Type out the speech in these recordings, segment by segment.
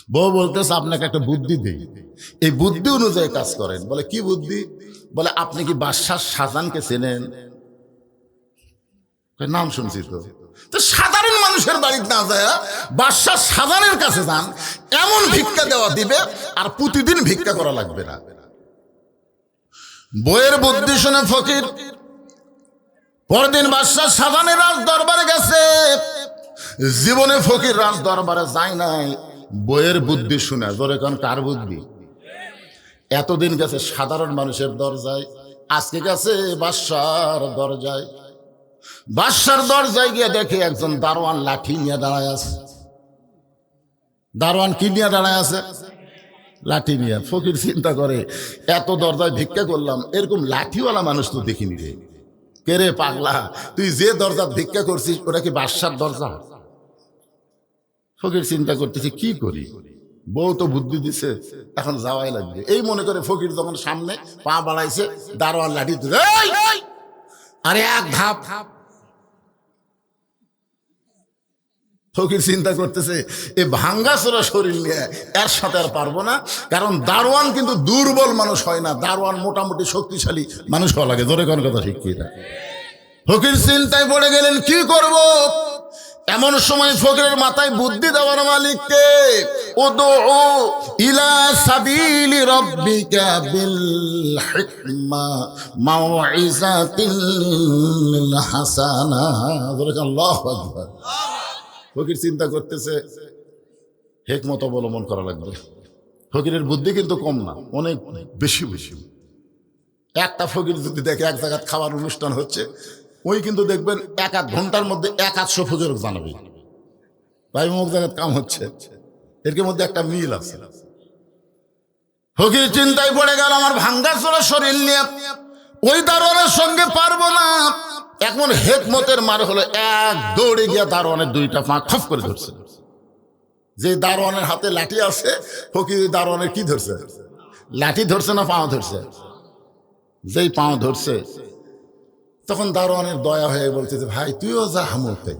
বউ বলতেছে আপনাকে একটা বুদ্ধি দেই, এই বুদ্ধি অনুযায়ী কাজ করেন। বলে কি বুদ্ধি? বলে আপনি কি বাদশাহ শাহজাহানকে চেনেন? নাম শুনছি তো। তো সাধারণ মানুষের বাড়িতে না যায় বাদশাহ শাহজাহানের কাছে যান, এমন ভিক্ষা দেওয়া দিবে আর প্রতিদিন ভিক্ষা করা লাগবে না। বইয়ের বুদ্ধি শুনে ফকির পরদিন বাদশাহ শাহজাহানের রাজ দরবারে গেছে। জীবনে ফকির রাজ দরবারে যায় নাই, বইয়ের বুদ্ধি শুনে। ধরে কোন কার বুদ্ধি? এতদিন গেছে সাধারণ মানুষের দরজায়, আজকে গেছে বাদশার দরজায়। বাদশার দরজায় গিয়ে দেখে একজন দারোয়ান লাঠি নিয়ে দাঁড়ায় আছে। দারোয়ান কি নিয়ে দাঁড়ায় আছে? লাঠি নিয়ে। ফকির চিন্তা করে, এত দরজায় ভিক্ষা করলাম, এরকম লাঠিওয়ালা মানুষ তো দেখিনি রে। কে রে পাগলা, তুই যে দরজা ভিক্ষা করছিস ওটা কি বাদশার দরজা? ফকির চিন্তা করতেছে কি করি, বউ তো বুদ্ধি দিছে, এখন যাওয়াই লাগবে। এই মনে করে ফকির যখন সামনে পা বাড়াইছে, দারোয়ান লাঠি ধরে আরে এক ধাপ। ফকির চিন্তা করতেছে এ ভাঙ্গাচোরা শরীর নিয়ে এর সাথে আর পারবো না, কারণ দারোয়ান কিন্তু দুর্বল মানুষ হয় না, দারোয়ান মোটামুটি শক্তিশালী মানুষ হওয়া লাগে। জোরে কোন কথা ঠিক কি না? ফকির চিন্তায় পড়ে গেলেন কি করব। এমন সময় ফকিরের মাথায় বুদ্ধি দেওয়ার মালিককে, উদউ ইলা সাবিলি রাব্বিকা বিল হিকমা মাউইজাতিল হাসানা। আল্লাহু আকবার। ফকির চিন্তা করতেছে হিকমত অবলম্বন করা লাগবে। ফকিরের বুদ্ধি কিন্তু কম না, অনেক বেশি বেশি। একটা ফকির যদি দেখে এক জায়গায় খাবার অনুষ্ঠান হচ্ছে, ওই কিন্তু দেখবেন এক আধ ঘন্টার মধ্যে 100 ফকির জানাবে ভাই অমুক জায়গায় কাম হচ্ছে। এর মধ্যে একটা মিল আছে। ফকির চিন্তায় পড়ে গেল, আমার ভাঙ্গাচোরা শরীর নিয়ে ওই দারোয়ানের সঙ্গে পারবো না। এখন হিকমতের মার হলো, এক দৌড়ে গিয়া দারোয়ানের দুইটা পা খপ করে ধরছে। যে দারোয়ানের হাতে লাঠি আছে, ফকির দারোয়ানের কি ধরছে? লাঠি ধরছে না পাও ধরছে? যেই পাও ধরছে, তখন দারোয়ানের দয়া হয়ে বলছে যে ভাই তুইও যা হামুক তাই,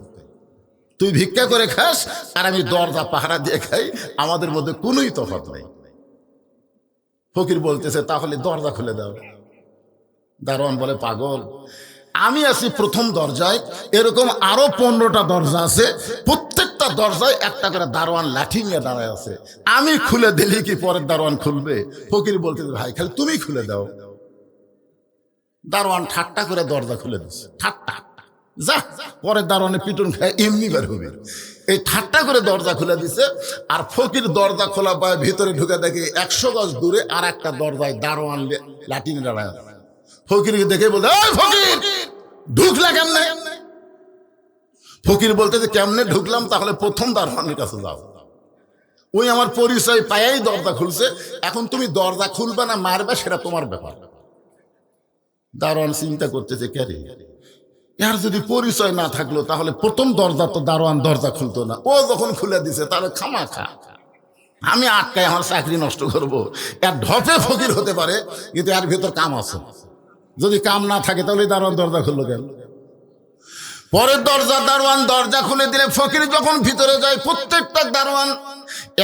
তুই ভিক্ষা করে খাস আর আমি দরজা পাহারা দিয়ে খাই, আমাদের মধ্যে কোনোই তফাৎ নাই। ফকির বলতেছে তাহলে দরজা খুলে দাও। দারোয়ান বলে পাগল, আমি আছি প্রথম দরজায়, এরকম আরো 15টা দরজা আছে, প্রত্যেকটা দরজায় একটা করে দারোয়ান লাঠি নিয়ে দাঁড়ায় আছে, আমি খুলে দিলে কি পরের দারোয়ান খুলবে? ফকির বলতেছে ভাই খালি তুমি খুলে দাও। দারোয়ান ঠাট্টা করে দরজা খুলে দিচ্ছে। ঠাট্টা যা, পরের দারোয়ানে পিটুন খায় এমনি বের হবে। এই ঠাট্টা করে দরজা খুলে দিছে। আর ফকির দরজা খোলা পায়, ভিতরে ঢুকে দেখে 100 গজ দূরে আর একটা দরজায় দারোয়ান লাঠি নিয়ে দাঁড়ায়। ফকিরকে দেখে বলতে ফকির ঢুকলা কেমনে? ফকির বলতে যে কেমনে ঢুকলাম, তাহলে প্রথম দারোয়ানের কাছে যাও, ওই আমার পরিচয় পায়াই দরজা খুলছে, এখন তুমি দরজা খুলবে না মারবে সেটা তোমার ব্যাপার। দারোয়ান চিন্তা করতেছে ক্যারে, এর যদি পরিচয় না থাকলো তাহলে প্রথম দরজা তো দারোয়ান দরজা খুলতো না, ও যখন খুলে দিছে তাহলে খামাখা আমি আটকায় আমার চাকরি নষ্ট করবো। এর ঢপে ফকির হতে পারে, কিন্তু এর ভেতর কাম আছে। যদি কাম না থাকে তাহলে দারোয়ান দরজা খুললো কেন? পরের দরজা দারোয়ান দরজা খুলে দিলে ফকির যখন ভিতরে যায়, প্রত্যেকটা দারোয়ান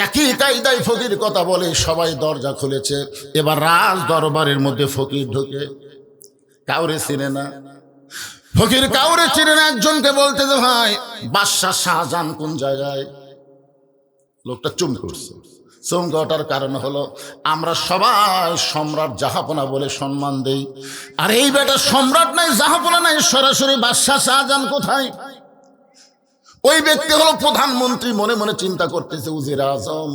একই কায়দায় ফকির কথা বলে, সবাই দরজা খুলেছে। এবার রাজ দরবারের মধ্যে ফকির ঢুকে, কাউরে চিনে না ফকির, কাউরে চিনে না। একজনকে বলতে যে ভাই বাদশাহ শাহজাহান কোন জায়গায়? লোকটা চুম করছে। চমকাটার কারণ হলো আমরা সবাই সম্রাট জাহাপনা বলে সম্মান দেই, আর এই বেটা সম্রাট নাই জাহাপনা নাই, সরাসরি বাদশাহ শাহজাহান কোথায়? ওই ব্যক্তি হলো প্রধানমন্ত্রী। মনে মনে চিন্তা করতেছে উজির আজম,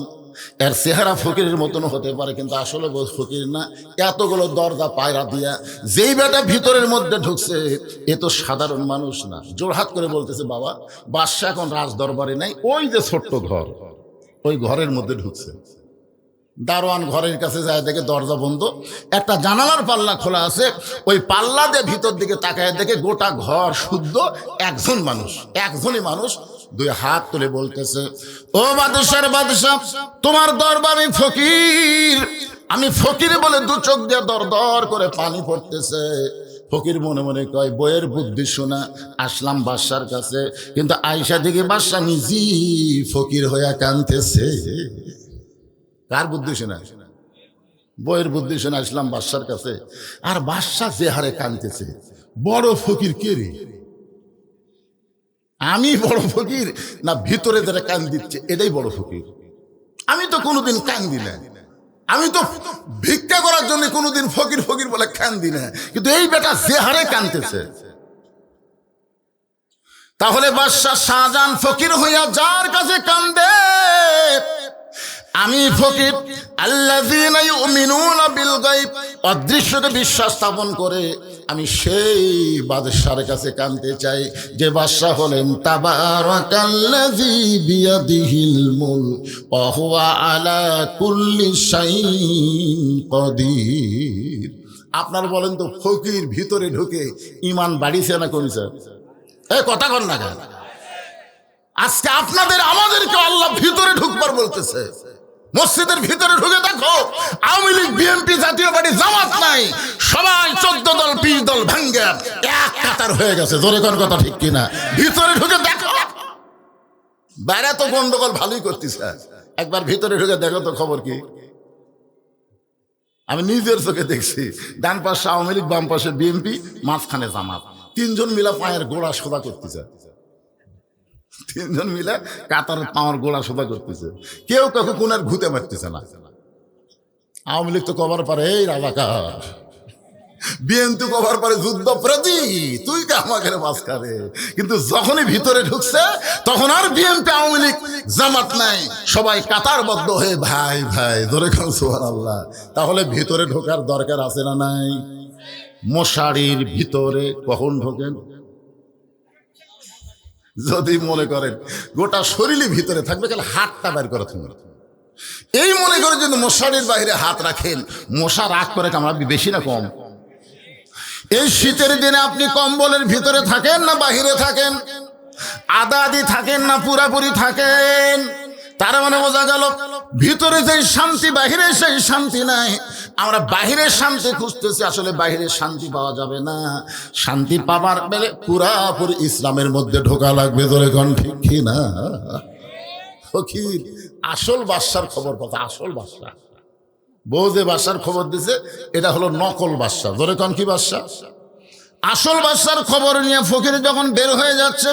এর চেহারা ফকিরের মতন হতে পারে, কিন্তু আসলে ফকির না। এতগুলো দরজা পায়রা দিয়া যেই বেটা ভিতরের মধ্যে ঢুকছে, এ তো সাধারণ মানুষ না। জোরহাত করে বলতেছে বাবা বাদশাহ এখন রাজ দরবারে নাই, ওই যে ছোট্ট ঘর, ওই ঘরের মধ্যে ঢুকছে। দারোয়ান ঘরের কাছে যায়, দেখে দরজা বন্ধ, একটা জানালার পাল্লা খোলা আছে, ওই পাল্লা দিয়ে ভিতর দিকে তাকায় দেখে গোটা ঘর শুদ্ধ একজন মানুষ, একজনই মানুষ। দুই হাত তুলে বলতেছে ও বাদশার বাদশাহ, তোমার দরবারে ফকির। আমি ফকির বলে দু চোখ দিয়ে দর দর করে পানি পড়তেছে। ফকির মনে মনে কয় বইয়ের বুদ্ধি শোনা আসলাম বাদশার কাছে, কিন্তু আয়সা দিকে বাদশা নিজেই ফকির হইয়া কাঁদতেছে। কার বুদ্ধি শুনে? বইয়ের বুদ্ধি শুনে আসলাম বাদশার কাছে। আর বাদশা যে হারে কাঁদতেছে, বড় ফকির কে রে? আমি বড় ফকির না ভিতরে যারা কান দিচ্ছে এটাই বড় ফকির? আমি তো কোনোদিন কান্দি না, আমি তো ভিক্ষা করার জন্য কোনোদিন ফকির ফকির বলে কান্দি না, কিন্তু এই বেটা যে হারে কাঁদতেছে। তাহলে বাদশাহ শাহজাহান ফকির হইয়া যার কাছে কান্দে, আমি ফকির আল্লাযীনা ইউমিনুনা বিল গায়ব, অদৃশ্যকে বিশ্বাস স্থাপন করে আমি সেই বাদশার কাছে কাঁদতে চাই যে বাদশা হলেন তাবারাকাল্লাযী বিয়াদিহিল মুলক ওয়া হুয়া আলা কুল্লি শাইইন কাদির। আপনার বলেন তো ফকির ভিতরে ঢুকে ঈমান বাড়িছে না কমিছে? এই কথা কন না কেন? আজকে আপনাদের আমাদেরকে আল্লাহ ভিতরে ঢুকবার বলতেছে। মসজিদের ভিতরে ঢুকে দেখো, আওয়ামী লীগ, বিএনপি, জাতীয় পার্টি, জামাত নাই, সবাই 14 দল 20 দল ভাঙ্গে এক কাতার হয়ে গেছে। জোরে কোন কথা ঠিক কিনা? ভিতরে ঢুকে দেখো। বাইরে তো গন্ডগোল ভালোই করতেছে, একবার ভিতরে ঢুকে দেখো তো খবর কি। আমি নিজের চোখে দেখছি, ডান পাশে আওয়ামী লীগ, বাম পাশে বিএনপি, মাঝখানে জামাত, তিনজন মিলা পায়ের গোড়া সোজা করতেছে। তিনজন মিলে কাতার পাওয়ার গোড়া সোজা করতেছে, কেউ কাউকে কোনার ঘুতে মারতেছে না। আওয়ামী লীগ তো কবার পারে এই রাজাকার, বিএনপি কবার পারে যুদ্ধপ্রাধী, তুই কে আমাকে মাঝখানে। কিন্তু যখনই ভিতরে ঢুকছে তখন আর বিএনপি, আওয়ামী লীগ, জামাত নাই, সবাই কাতারবদ্ধ হয়ে ভাই ভাই ধরে খান সুবহানাল্লাহ। তাহলে ভিতরে ঢোকার দরকার আছে না নাই? মশারির ভিতরে কখন ঢোকেন? যদি মনে করেন গোটা শরীরে ভিতরে থাকবে, তাহলে হাতটা বের করে থাকবে। এই মনে করে যদি মশারির বাইরে হাত রাখেন, মশা রাগ করে কামড়াবে বেশি না কম? এই শীতের দিনে আপনি কম্বলের ভিতরে থাকেন না বাহিরে থাকেন? আধা আধি থাকেন না পুরাপুরি থাকেন? তার মানে বোঝা গেল ভিতরে যে শান্তি বাহিরে সেই শান্তি নাই। আমরা বাহিরের শান্তি খুঁজতেছি, আসলে বাহিরের শান্তি পাওয়া যাবে না। শান্তি পাবার বেলে পুরাপুরি ইসলামের মধ্যে ঢোকা লাগবে। ধরে কোন ঠিক কি না? ফকির আসল বাদশার খবর কথা, আসল বাদশা। বউ যে বাদশার খবর দিছে এটা হলো নকল বাদশা। ধরে কোন কি বাদশা? আসল বাদশার খবর নিয়ে ফকির যখন বের হয়ে যাচ্ছে,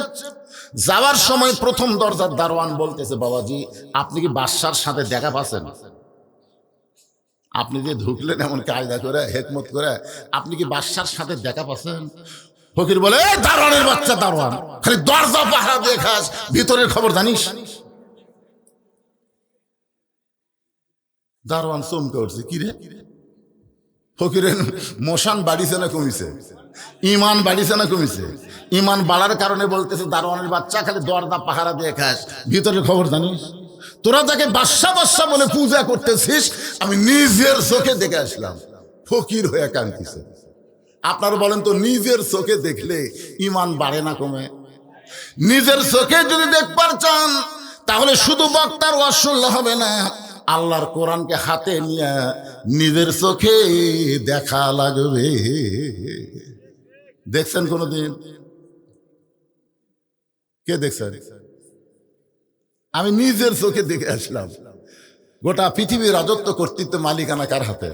যাওয়ার সময় প্রথম দরজার দারোয়ান বলতেছে, বাবাজি আপনি কি বাদশার সাথে দেখা পাচ্ছেন? আপনি যে ঢুকলেন এমন কায়দা করে হেকমত করে, আপনি কি বাদশার সাথে দেখা পাচ্ছেন? ফকির বলে, দারোয়ানের বাচ্চা দারোয়ান, খালি দরজা পাহারা দিয়ে খাস, ভিতরের খবর জানিস? দারোয়ান চমকে উঠছে, কি রে? ফকিরের মশান বাড়িছে না কমিছে? ইমান বাড়িছে না কমিছে? ইমান বাড়ার কারণে বলতেছে, দারোয়ানের বাচ্চা খালি দরজা পাহারা দিয়ে খাস, ভিতরের খবর জানিস? তোরা যাকে বাদশা বাদশা বলে পূজা করতেছিস, আমি নিজের চোখে দেখে আসলাম। ফকির হয়ে কাঁদতেছে। আপনারা বলেন তো, নিজের চোখে দেখলে ইমান বাড়ে না কমে? নিজের চোখে যদি দেখবার চান তাহলে শুধু বক্তার ওয়াজ শুনলে হবে না, আল্লাহর কোরআনকে হাতে নিয়ে নিজের চোখে দেখা লাগবে। দেখছেন কোনদিন? কে দেখছেন? আমি নিজের চোখে দেখে আসলাম। গোটা পৃথিবীর রাজত্ব কর্তৃত্ব মালিকানা কার হাতে?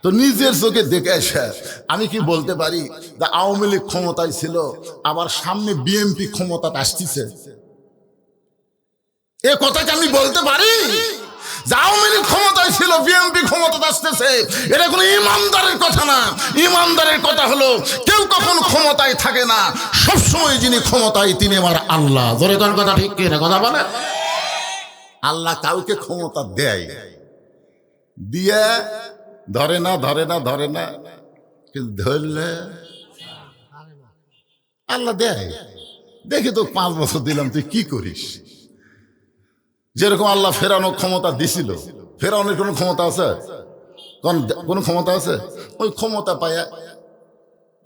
তো নিজের চোখে দেখে আসে আমি কি বলতে পারি যে আওয়ামী লীগ ক্ষমতায় ছিল, আবার সামনে বিএনপি ক্ষমতা আসতেছে? এ কথাকে আমি বলতে পারি যে আওয়ামী লীগ ক্ষমতায় ছিল, বিএনপি ক্ষমতা আসতেছে? এটা কোনো ইমানদারের কথা না। ইমানদারের কথা হলো, কেউ কখনো ক্ষমতায় থাকে না, সবসময় যিনি ক্ষমতায় তিনি আমার আল্লাহ। ধরে কোন কথা ঠিক কিনা? কথা বলে। আল্লাহ কাউকে ক্ষমতা দেয়, দিয়ে ধরে না, ধরে না, ধরে না, কিন্তু ধরলে আল্লাহ দেয়। দেখি তো 5 বছর দিলাম, তুই কি করিস? যেরকম আল্লাহ ফেরানোর ক্ষমতা দিছিল, ফেরানোর কোনো ক্ষমতা আছে? কোন ক্ষমতা আছে? ওই ক্ষমতা পায়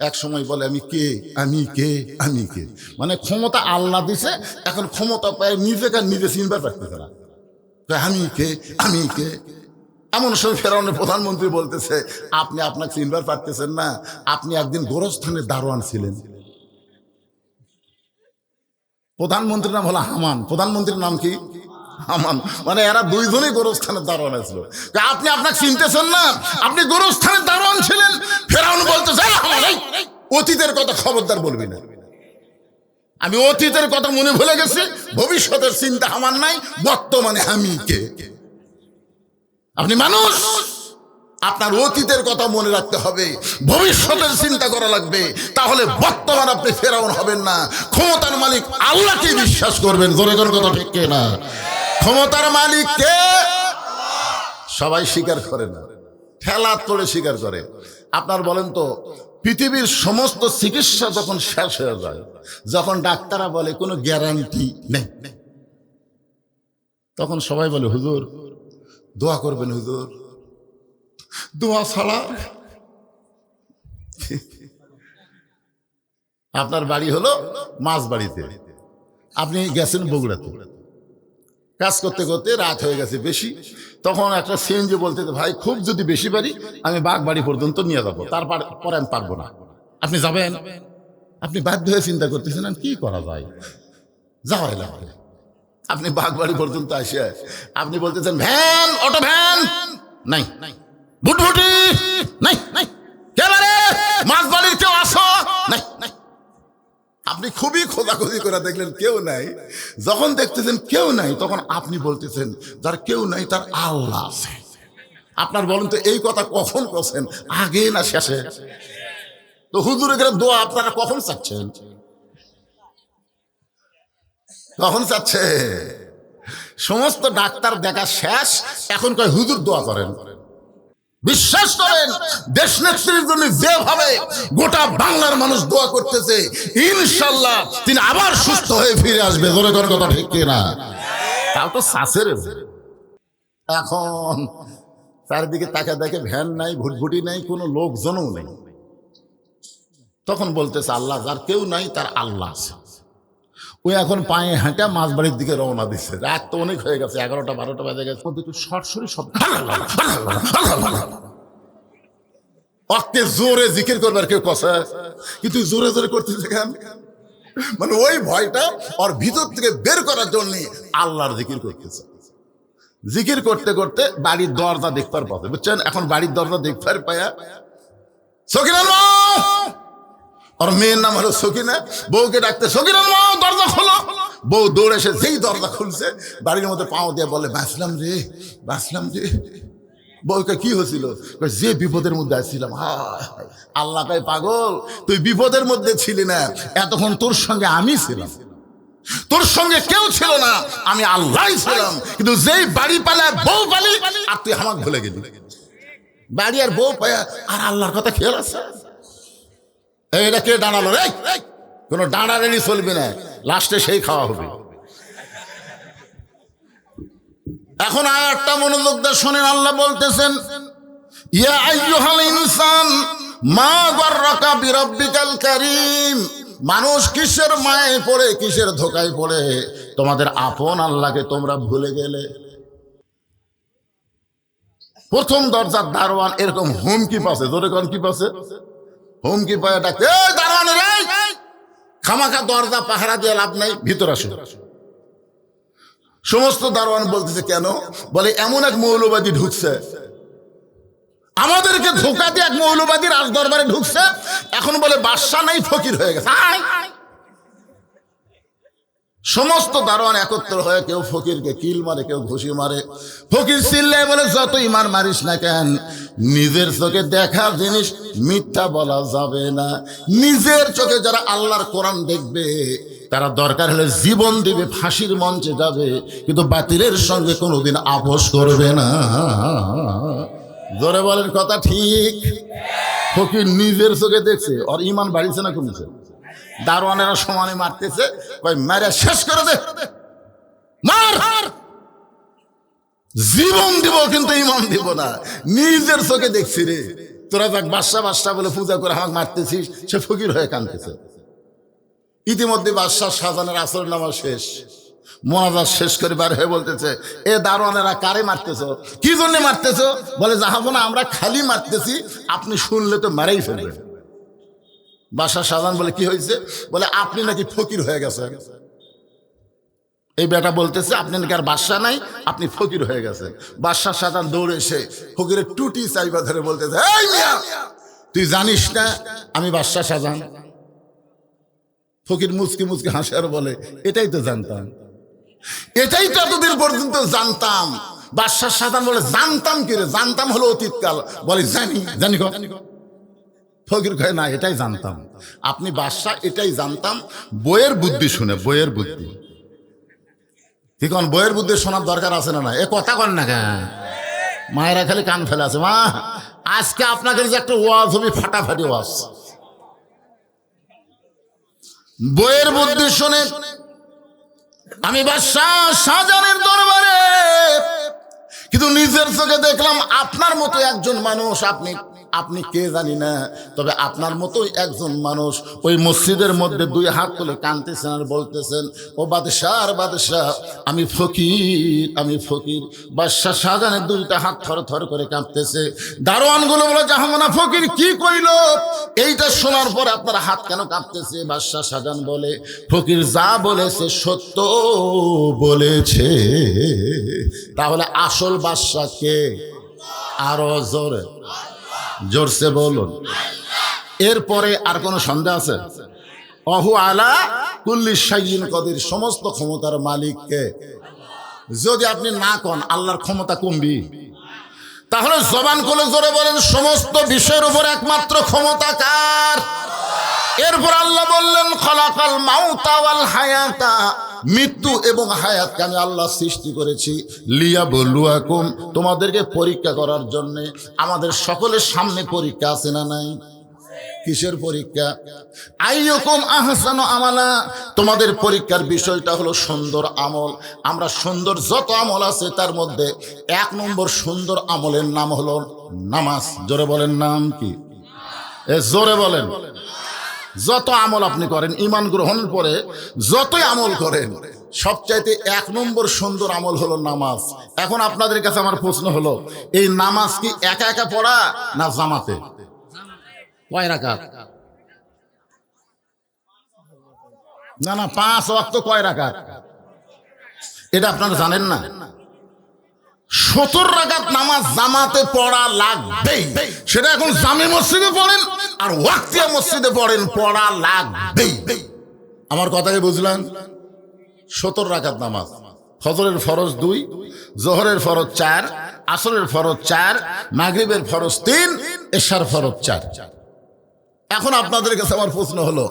এক সময় বলে আমি কে, আমি কে, আমি কে। মানে ক্ষমতা আল্লাহ দিছে, এখন ক্ষমতা পায় নিজেকে নিজে চিনবার পারতেছে না, আমি কে, আমি কে। এমন সময় ফেরাউনের প্রধানমন্ত্রী বলতেছে, আপনি আপনাকে চিনবার পারতেছেন না, আপনি একদিন গোরস্থানের দারোয়ান ছিলেন। প্রধানমন্ত্রীর নাম হলো হামান। প্রধানমন্ত্রীর নাম কি? হামান মানে এরা দুইজনেই গোরস্থানের দারোয়ান ছিল। আপনি আপনাকে চিনতেছেন না, আপনি গোরস্থানের দারোয়ান ছিলেন। ফেরাউন বলতেছে অতীতের কথা খবরদার বলবি না। আমি অতীতের কথা মনে ভুলে গেছি, ভবিষ্যতের চিন্তা আমার নাই, বর্তমানে আমি কে। আপনি মানুষ, আপনার অতীতের কথা মনে রাখতে হবে, ভবিষ্যতের চিন্তা করা লাগবে, তাহলে বর্তমান আপনি ফেরাউন হবেন না। ক্ষমতার মালিক আল্লাহকে বিশ্বাস করবেন। জোরে জোরে কথা ঠিক না? ক্ষমতার মালিক কে? সবাই স্বীকার করে না, ঠেলা তোড়ে স্বীকার করে। আপনার বলেন তো, পৃথিবীর সমস্ত চিকিৎসা যখন শেষ হয়ে যায়, যখন ডাক্তাররা বলে কোনো গ্যারান্টি নেই, তখন সবাই বলে হুজুর দোয়া করবেন, হুজুর দোয়া ছাড়া। আপনার বাড়ি হলো মাঝবাড়িতে, আপনি গেছেন বগুড়াতে, কাজ করতে করতে রাত হয়ে গেছে বেশি, তখন একটা সিএনজি বলতে, ভাই খুব যদি বেশি পারি আমি বাগবাড়ি পর্যন্ত নিয়ে যাবো, তারপরে আমি পারবো না। আপনি যাবেন, আপনি বাধ্য হয়ে চিন্তা করতেছেন কি করা যায়, যাওয়াই লাগবে। আপনি বাগবাড়ি পর্যন্ত আসে আপনি বলতেছেন ভ্যান, অটো ভ্যান নাই, ভুটভুটি নাই, মাঝবাড়ির কেউ আসো নাই। আপনি খুবই খোঁজাখুঁজি করে দেখলেন কেউ নাই। যখন দেখতেছেন কেউ নাই, তখন আপনি বলতেছেন যার কেউ নাই তার আল্লাহ আছে। আপনার বলেন তো এই কথা কখন করছেন, আগে না শেষে? তো হুজুরের দোয়া আপনারা কখন চাচ্ছেন? কখন চাচ্ছে? সমস্ত ডাক্তার দেখা শেষ, এখন কয় হুজুর দোয়া করেন। বিশ্বাস করেন, দেশ নেত্রীর জন্য যেভাবে গোটা বাংলার মানুষ দোয়া করতেছে, ইনশাল্লাহ তিনি আবার সুস্থ হয়ে ফিরে আসবে। জোরে করে কথা ঠিক কিনা? তাও তো শ্বাসের। এখন চারিদিকে তাকে দেখে ভ্যান নাই, ভুটভুটি নাই, কোনো লোকজনও নেই। তখন বলতেছে আল্লাহ, যার কেউ নাই তার আল্লাহ আছে। ওই এখন পায়ে হাঁটা মাঝবাড়ির দিকে রওনা দিচ্ছে। রাত তো অনেক হয়ে গেছে, 11টা-12টা বাজে গেছে। একটু সরসরি শব্দ, অক্তে জোরে জিকির করবার কেউ কথা, কিন্তু জোরে জোরে করতেছে কেন? মানে ওই ভয়টা ওর ভিতর থেকে বের করার জন্য আল্লাহর জিকির করতেছে। জিকির করতে করতে বাড়ির দরজা দেখবার পথে, বুঝছেন? এখন বাড়ির দরজা দেখবার পায়া সকিনার মা, ওর মেয়ের নাম হলো সকিনা, বউকে ডাকতে সকিনার মা দরজা খোলো। বউ দৌড়ে এসে যেই দরজা খুলছে, বাড়ির মধ্যে পাও দিয়ে বলে বাঁচলাম রে, বাঁচলাম রে। বউকে কি হয়েছিল? যে বিপদের মধ্যে আসছিলাম। আল্লাহ কয় পাগল, তুই বিপদের মধ্যে ছিলি না, এতক্ষণ তোর সঙ্গে আমি ছিলাম, তোর সঙ্গে কেউ ছিল না, আমি আল্লাহ ছিলাম। কিন্তু যেই বাড়ি পালায় বউ পালি, আর তুই আমাকে ভুলে গেলি। বাড়ি আর বউ পায়া আর আল্লাহর কথা খেয়াল আছে? এটা কে দাঁড়ালো রে? কোনো দাঁড়ালেনি চলবে না, লাস্টে সেই খাওয়া হবে। এখন আয়াতটা মনোযোগ দিয়ে শোনেন। আল্লাহ বলতেছেন, ইয়া আইয়ুহাল ইনসান মা গাররাকা বিরাব্বিকাল কারীম। মানুষ কিসের মায়ে পড়ে, কিসের ধোকায় পড়ে তোমাদের আপন আল্লাহকে তোমরা ভুলে গেলে? প্রথম দরজার দারোয়ান এরকম হুমকি পাচ্ছে, জোরে কোন কি পাচ্ছে? হুমকি পায় ডাকতে, এই দারোয়ানের, এই খামাখা দরজা পাহারা দিয়ে লাভ নাই, ভিতর আসো। সমস্ত দারোয়ান বলতেছে কেন? বলে এমন এক মৌলবাদী ঢুকছে, আমাদেরকে ধোকা দিয়ে এক মৌলবাদী রাজ দরবারে ঢুকছে, এখন বলে বাদশা নাই, ফকির হয়ে গেছে। সমস্ত দারোয়ান একত্র হয়ে কেউ ফকিরকে কিল মারে, কেউ ঘুষি মারে। ফকির চিল্লায় বলে যত ইমান মারিস না কেন, নিজের চোখে দেখা জিনিস মিথ্যা বলা যাবে না। নিজের চোখে যারা আল্লাহর কোরআন দেখবে, তারা দরকার হলে জীবন দিবে, ফাঁসির মঞ্চে যাবে, কিন্তু বাতিলের সঙ্গে কোনোদিন আপোষ করবে না। জোরে বলেন কথা ঠিক? ফকির নিজের চোখে দেখছে, ওর ইমান বাড়িছে না কমেছে? দারোয়ানেরা সমানে মারতেছে, ভাই মারা শেষ করে দে, মার, জীবন দিব কিন্তু ইমান দিব না। নিজের চোখে দেখছি রে, তোরা যাক বাদশা বলে পূজা করে আমাকে মারতেছিস। সে ফকির হয়ে কাঁদতেছে। ইতিমধ্যে বাদশাহ শাহজাহানের আসর নামাজ শেষ, মোনাজাত শেষ করে বার হয়ে বলতেছে, এ দারোয়ানেরা কারে মারতেছো? কি জন্য মারতেছো? বলে জাহাপনা আমরা খালি মারতেছি, আপনি শুনলে তো মারাই ফেলবেন। বাদশাহ শাহজাহান বলে কি হয়েছে? বলে আপনি নাকি ফকির হয়ে গেছেন। এই বেটা বলতেছে আপনি নাকি আর বাদশা নাই, আপনি ফকির হয়ে গেছেন। বাদশাহ শাহজাহান দৌড়ে এসে ফকিরের টুটি চাইবা ধরে বলতেছে, এই মিয়া, তুই জানিস না আমি বাদশাহ শাহজাহান? ফকির মুচকি মুচকি হাসে আর বলে, এটাই তো জানতাম, এটাই তো এতদিন পর্যন্ত জানতাম। বাদশাহ শাহজাহান বলে, জানতাম কি রে? জানতাম হলো অতীতকাল। বলে, জানি জানি গো। ফকির কয়, না এটাই জানতাম, আপনি বাদশাহ, এটাই জানতাম। বইয়ের বুদ্ধি শুনে, বইয়ের বুদ্ধি কি কন? বইয়ের বুদ্ধি শোনার দরকার আছে না? না এ কথা কন না কেন? মায়েরা খালি কান ফেলে আছে। মা, আজকে আপনাকে যে একটা ওয়াজ হবে, ফাটাফাটি ওয়াজ। বইয়ের বুদ্ধি শুনে আমি বাদশাহ শাহজাহানের দরবারে, কিন্তু নিজের চোখে দেখলাম আপনার মতো একজন মানুষ, আপনি কে জানি না, তবে আপনার মতোই একজন মানুষ ওই মসজিদের মধ্যে দুই হাত তুলে কাঁদতেছেন আর বলতেছেন, ও বাদশাহ আর বাদশাহ, আমি ফকির, আমি ফকির। বাদশাহ শাহজাহানের দুইটা হাত থর থর করে কাঁপতেছে। দারোয়ানগুলো বলে, জাহামনা ফকির কি কইল? এইটা শোনার পর আপনার হাত কেন কাঁপতেছে? বাদশাহ শাহজাহান বলে, ফকির যা বলেছে সত্য বলেছে। তাহলে আসল বাদশাহ কে? আরো জোরে জোরসে বলুন। এরপরে আর কোন সন্দেহ আছে? অহু আলা কুল্লি শাইইন কদির, সমস্ত ক্ষমতার মালিক কে? যদি আপনি না কন আল্লাহর ক্ষমতা কমবি, তাহলে জবান খুলে জোরে বলেন, সমস্ত বিষয়ের উপর একমাত্র ক্ষমতা কার? এরপর আল্লাহ বললেন, খলাকাল মাউতা ওয়াল হায়াতা, মৃত্যু এবং হায়াতকে আমি আল্লাহ সৃষ্টি করেছি, লিয়াবলুয়াকুম, তোমাদেরকে পরীক্ষা করার জন্য। আমাদের সকলের সামনে পরীক্ষা আছে না নাই? কিসের পরীক্ষা? আইয়ুকুম আহসানু আমালা, তোমাদের পরীক্ষার বিষয়টা হলো সুন্দর আমল। আমরা সুন্দর যত আমল আছে তার মধ্যে 1 নম্বর সুন্দর আমলের নাম হলো নামাজ। জোরে বলেন, নাম কি? জোরে বলেন। যত আমল আপনি করেন, ঈমান গ্রহণের পরে যতই আমল করেন, সবচাইতে 1 নম্বর সুন্দর আমল হলো নামাজ। এখন আপনাদের কাছে আমার প্রশ্ন হলো, এই নামাজ কি একা একা পড়া না জামাতে? কয় রাকাত? না না, 5 ওয়াক্ত কয় রাকাত? এটা আপনারা জানেন না? 70 রাকাত নামাজ জামাতে পড়া লাগবেই। সেটা এখন জামে মসজিদে পড়েন আর ওয়াক্তিয়া মসজিদে পড়েন, পড়া লাগবেই। আমার কথাকে বুঝলেন? 70 রাকাত নামাজ। ফজরের ফরজ 2, জোহরের ফরজ 4, আসরের ফরজ 4, মাগরিবের ফরজ 3, এশার ফরজ 4। এখন আপনাদের কাছে আমার প্রশ্ন হলো,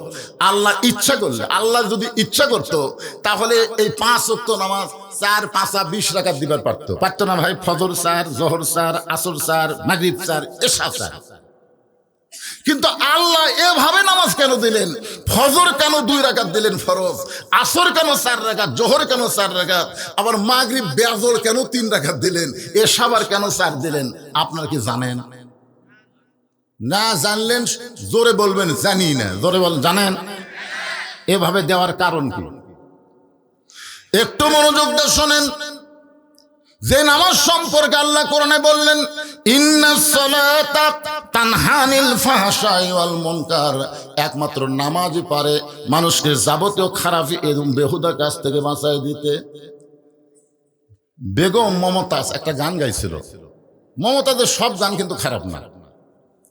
আল্লাহ ইচ্ছা করলে, আল্লাহ যদি ইচ্ছা করতো, তাহলে এই 5 ওয়াক্ত নামাজ 4 5 20 রাকাত দিবার পারতো না ভাই? ফজর 4, জোহর 4, আসর 4, মাগরিব 4, এশা 4। কিন্তু আল্লাহ এভাবে নামাজ কেন দিলেন? ফজর কেন 2 রাকাত দিলেন ফরজ, আসর কেন 4 রাকাত, জোহর কেন 4 রাকাত, আবার মাগরিব বেজর কেন 3 রাকাত দিলেন, এশা আবার কেন 4 দিলেন? আপনারা কি জানেন? না জানলেন জোরে বলবেন, জানি না। জোরে বলেন, জানেন? এভাবে দেওয়ার কারণ কি? একটু মনোযোগ দিয়ে শোনেন। যে নামাজ সম্পর্কে আল্লাহ কোরআনে বললেন, ইন্নাস সালাতা তানহা আনিল ফাহশাই ওয়াল মুনকার, একমাত্র নামাজই পারে মানুষকে যাবতীয় খারাপ এবং বেহুদা কাজ থেকে বাঁচায় দিতে। বেগম মমতাজ একটা গান গাইছিল। মমতাজের সব গান কিন্তু খারাপ না,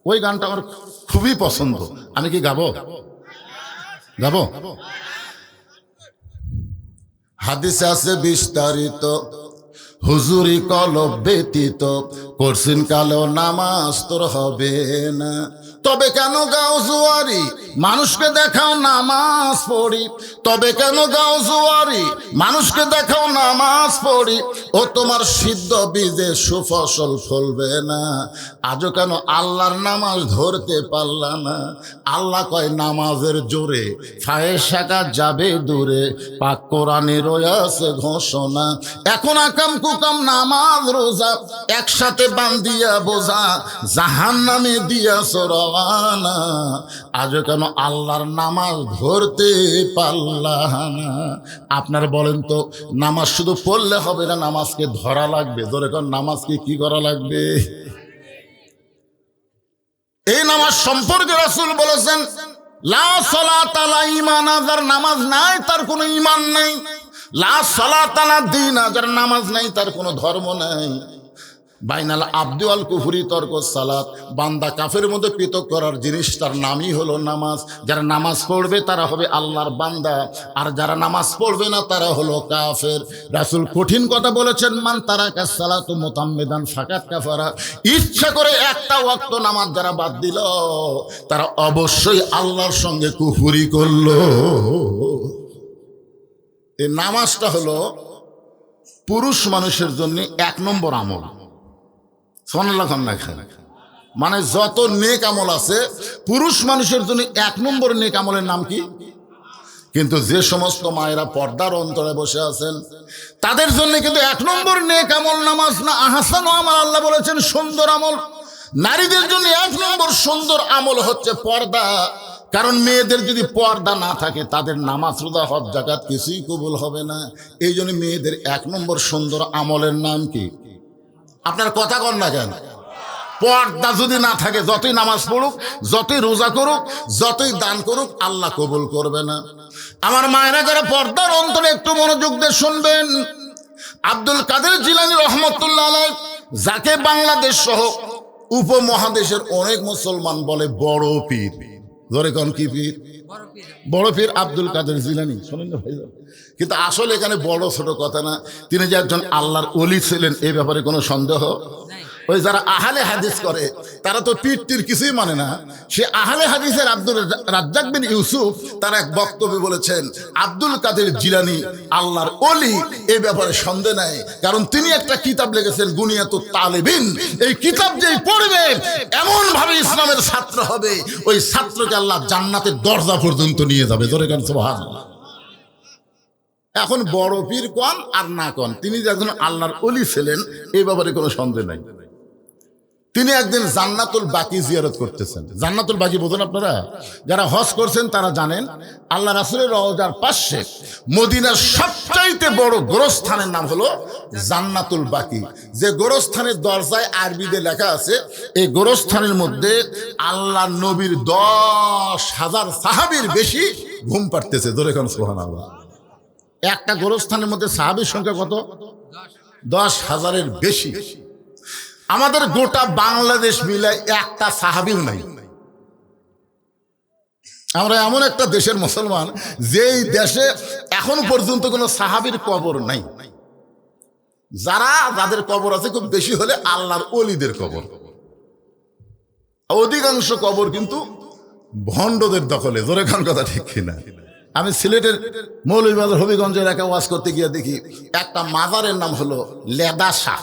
ওই গানটা আমার খুবই পছন্দ। আমি কি গাবো? হাদিসে আছে বিস্তারিত, হুজুরি কলব ব্যতীত করছেন কালো নামাজ তোর হবে না। তবে কেন গাও জুয়ারি, মানুষকে দেখাও নামাজ পড়ি। তবে কেন গাও জুয়ারি, মানুষকে দেখাও নামাজ পড়ি। ও তোমার সিদ্ধ বীজে সুফসল ফলবে না। আজও কেন আল্লাহর নামাজ ধরতে পারলা না? আল্লাহ কয় নামাজের জোরে ফায়েশাকা যাবে দূরে, পাক কোরআনে রয়েছে ঘোষণা। এখন আকাম কুকাম নামাজ রোজা একসাথে বান্ধিয়া বোঝা, জাহান্নামে দিয়াছ রওয়ানা। আজও কেন আল্লাহর নামাজ ধরতে পারলা না? আপনার বলেন তো, নামাজ শুধু পড়লে হবে না, নামাজকে ধরা লাগবে। ধরে কোন নামাজকে কি করা লাগবে? এই নামাজ সম্পর্কে রাসূল বলেছেন, লা সালাতা লা ঈমান, যার নামাজ নাই তার কোনো ঈমান নাই। লা সালাতা লা দীনা, যার নামাজ নাই তার কোনো ধর্ম নাই। বাইনাল আব্দি ওয়াল কুফরি তরক সালাত, বান্দা কাফের মধ্যে পৃথক করার জিনিস তার নামই হলো নামাজ। যারা নামাজ পড়বে তারা হবে আল্লাহর বান্দা, আর যারা নামাজ পড়বে না তারা হলো কাফের। রাসূল কঠিন কথা বলেছেন, মান তারাকা সালাতু মুতাম্মিদান ফাকাত কাফারা। ইচ্ছা করে একটা ওয়াক্ত নামাজ যারা বাদ দিল তারা অবশ্যই আল্লাহর সঙ্গে কুফরি করলো। এই নামাজটা হলো পুরুষ মানুষের জন্য 1 নম্বর আমল। মানে যত নেক আমল আছে পুরুষ মানুষের জন্য 1 নম্বর নেক আমলের নাম কি? কিন্তু যে সমস্ত মায়েরা পর্দার অন্তরে বসে আছেন তাদের জন্য কিন্তু 1 নম্বর নেক আমল নামাজ না, আহসান আমল। আল্লাহ বলেছেন সুন্দর আমল। নারীদের জন্য 1 নম্বর সুন্দর আমল হচ্ছে পর্দা। কারণ মেয়েদের যদি পর্দা না থাকে তাদের নামাজ রোজা হজ যাকাত কিছুই কবুল হবে না। এই জন্য মেয়েদের 1 নম্বর সুন্দর আমলের নাম কি? আপনার কথা কন না কেন? পর্দা যদি না থাকে যতই নামাজ পড়ুক, যতই রোজা করুক, যতই দান করুক, আল্লাহ কবুল করবে না। আমার মায়েরা যারা পর্দার অন্তরে একটু মনোযোগ দিয়ে শুনবেন, আব্দুল কাদের জিলানী রহমতুল্লাহ আলাইহি, যাকে বাংলাদেশ সহ উপমহাদেশের অনেক মুসলমান বলে বড় পীর। ধরে কোন কি পীর? বড় পীর আব্দুল কাদের জিলানী। শোনেন না ভাই, কিন্তু আসলে এখানে বড় ছোট কথা না, তিনি যে একজন আল্লাহর ওলি ছিলেন এই ব্যাপারে কোনো সন্দেহ। ওই যারা আহলে হাদিস করে তারা তো পীর তীর কিছুই মানে না। সে আহলে হাদিসের আব্দুল রাজ্জাক বিন ইউসুফ তার এক বক্তব্যে বলেছেন আব্দুল কাদের জিলানী আল্লাহর ওলি, এই ব্যাপারে সন্দেহ নাই। কারণ তিনি একটা কিতাব লিখেছেন গুনিয়াতুত তালিবিন। এই কিতাব যেই পড়বে এমন ভাবে ইসলামের ছাত্র হবে, ওই ছাত্রকে আল্লাহ জান্নাতের দরজা পর্যন্ত নিয়ে যাবে। জোরে গান সুবহানাল্লাহ। এখন বড় পীর কোন আর না কোন, তিনি যে একজন আল্লাহর ওলি ছিলেন এই ব্যাপারে কোনো সন্দেহ নাই। তিনি একদিন জান্নাতুল বাকি জিয়ারত করতেছেন। জান্নাতুল বাকি বোঝেন আপনারা? যারা হজ করছেন তারা জানেন, আল্লাহ রাসূলের রওজার পাশে মদিনার সবচাইতে বড় গোরস্থানের নাম হলো জান্নাতুল বাকি। যে গোরস্থানের দরজায় আরবিতে লেখা আছে, এই গোরস্থানের মধ্যে আল্লাহ নবীর 10,000 সাহাবীর বেশি ঘুম পাড়তেছে। ধরে কোন সুবহানাল্লাহ। একটা গোরস্থানের মধ্যে সাহাবীর সংখ্যা কত? 10,000-এর বেশি। আমাদের গোটা বাংলাদেশ মিলে একটা সাহাবীও নাই। আমরা এমন একটা দেশের মুসলমান যেই দেশে এখন পর্যন্ত কোনো সাহাবীর কবর নাই। যাদের কবর আছে খুব বেশি হলে আল্লাহর ওলিদের কবর। অধিকাংশ কবর কিন্তু ভণ্ডদের দখলে। জোরে খান কথা ঠিক কিনা? আমি সিলেটের মৌলভীবাজার হবিগঞ্জ এলাকায় ওয়াজ করতে গিয়ে দেখি একটা মাজারের নাম হলো লেদা শাহ।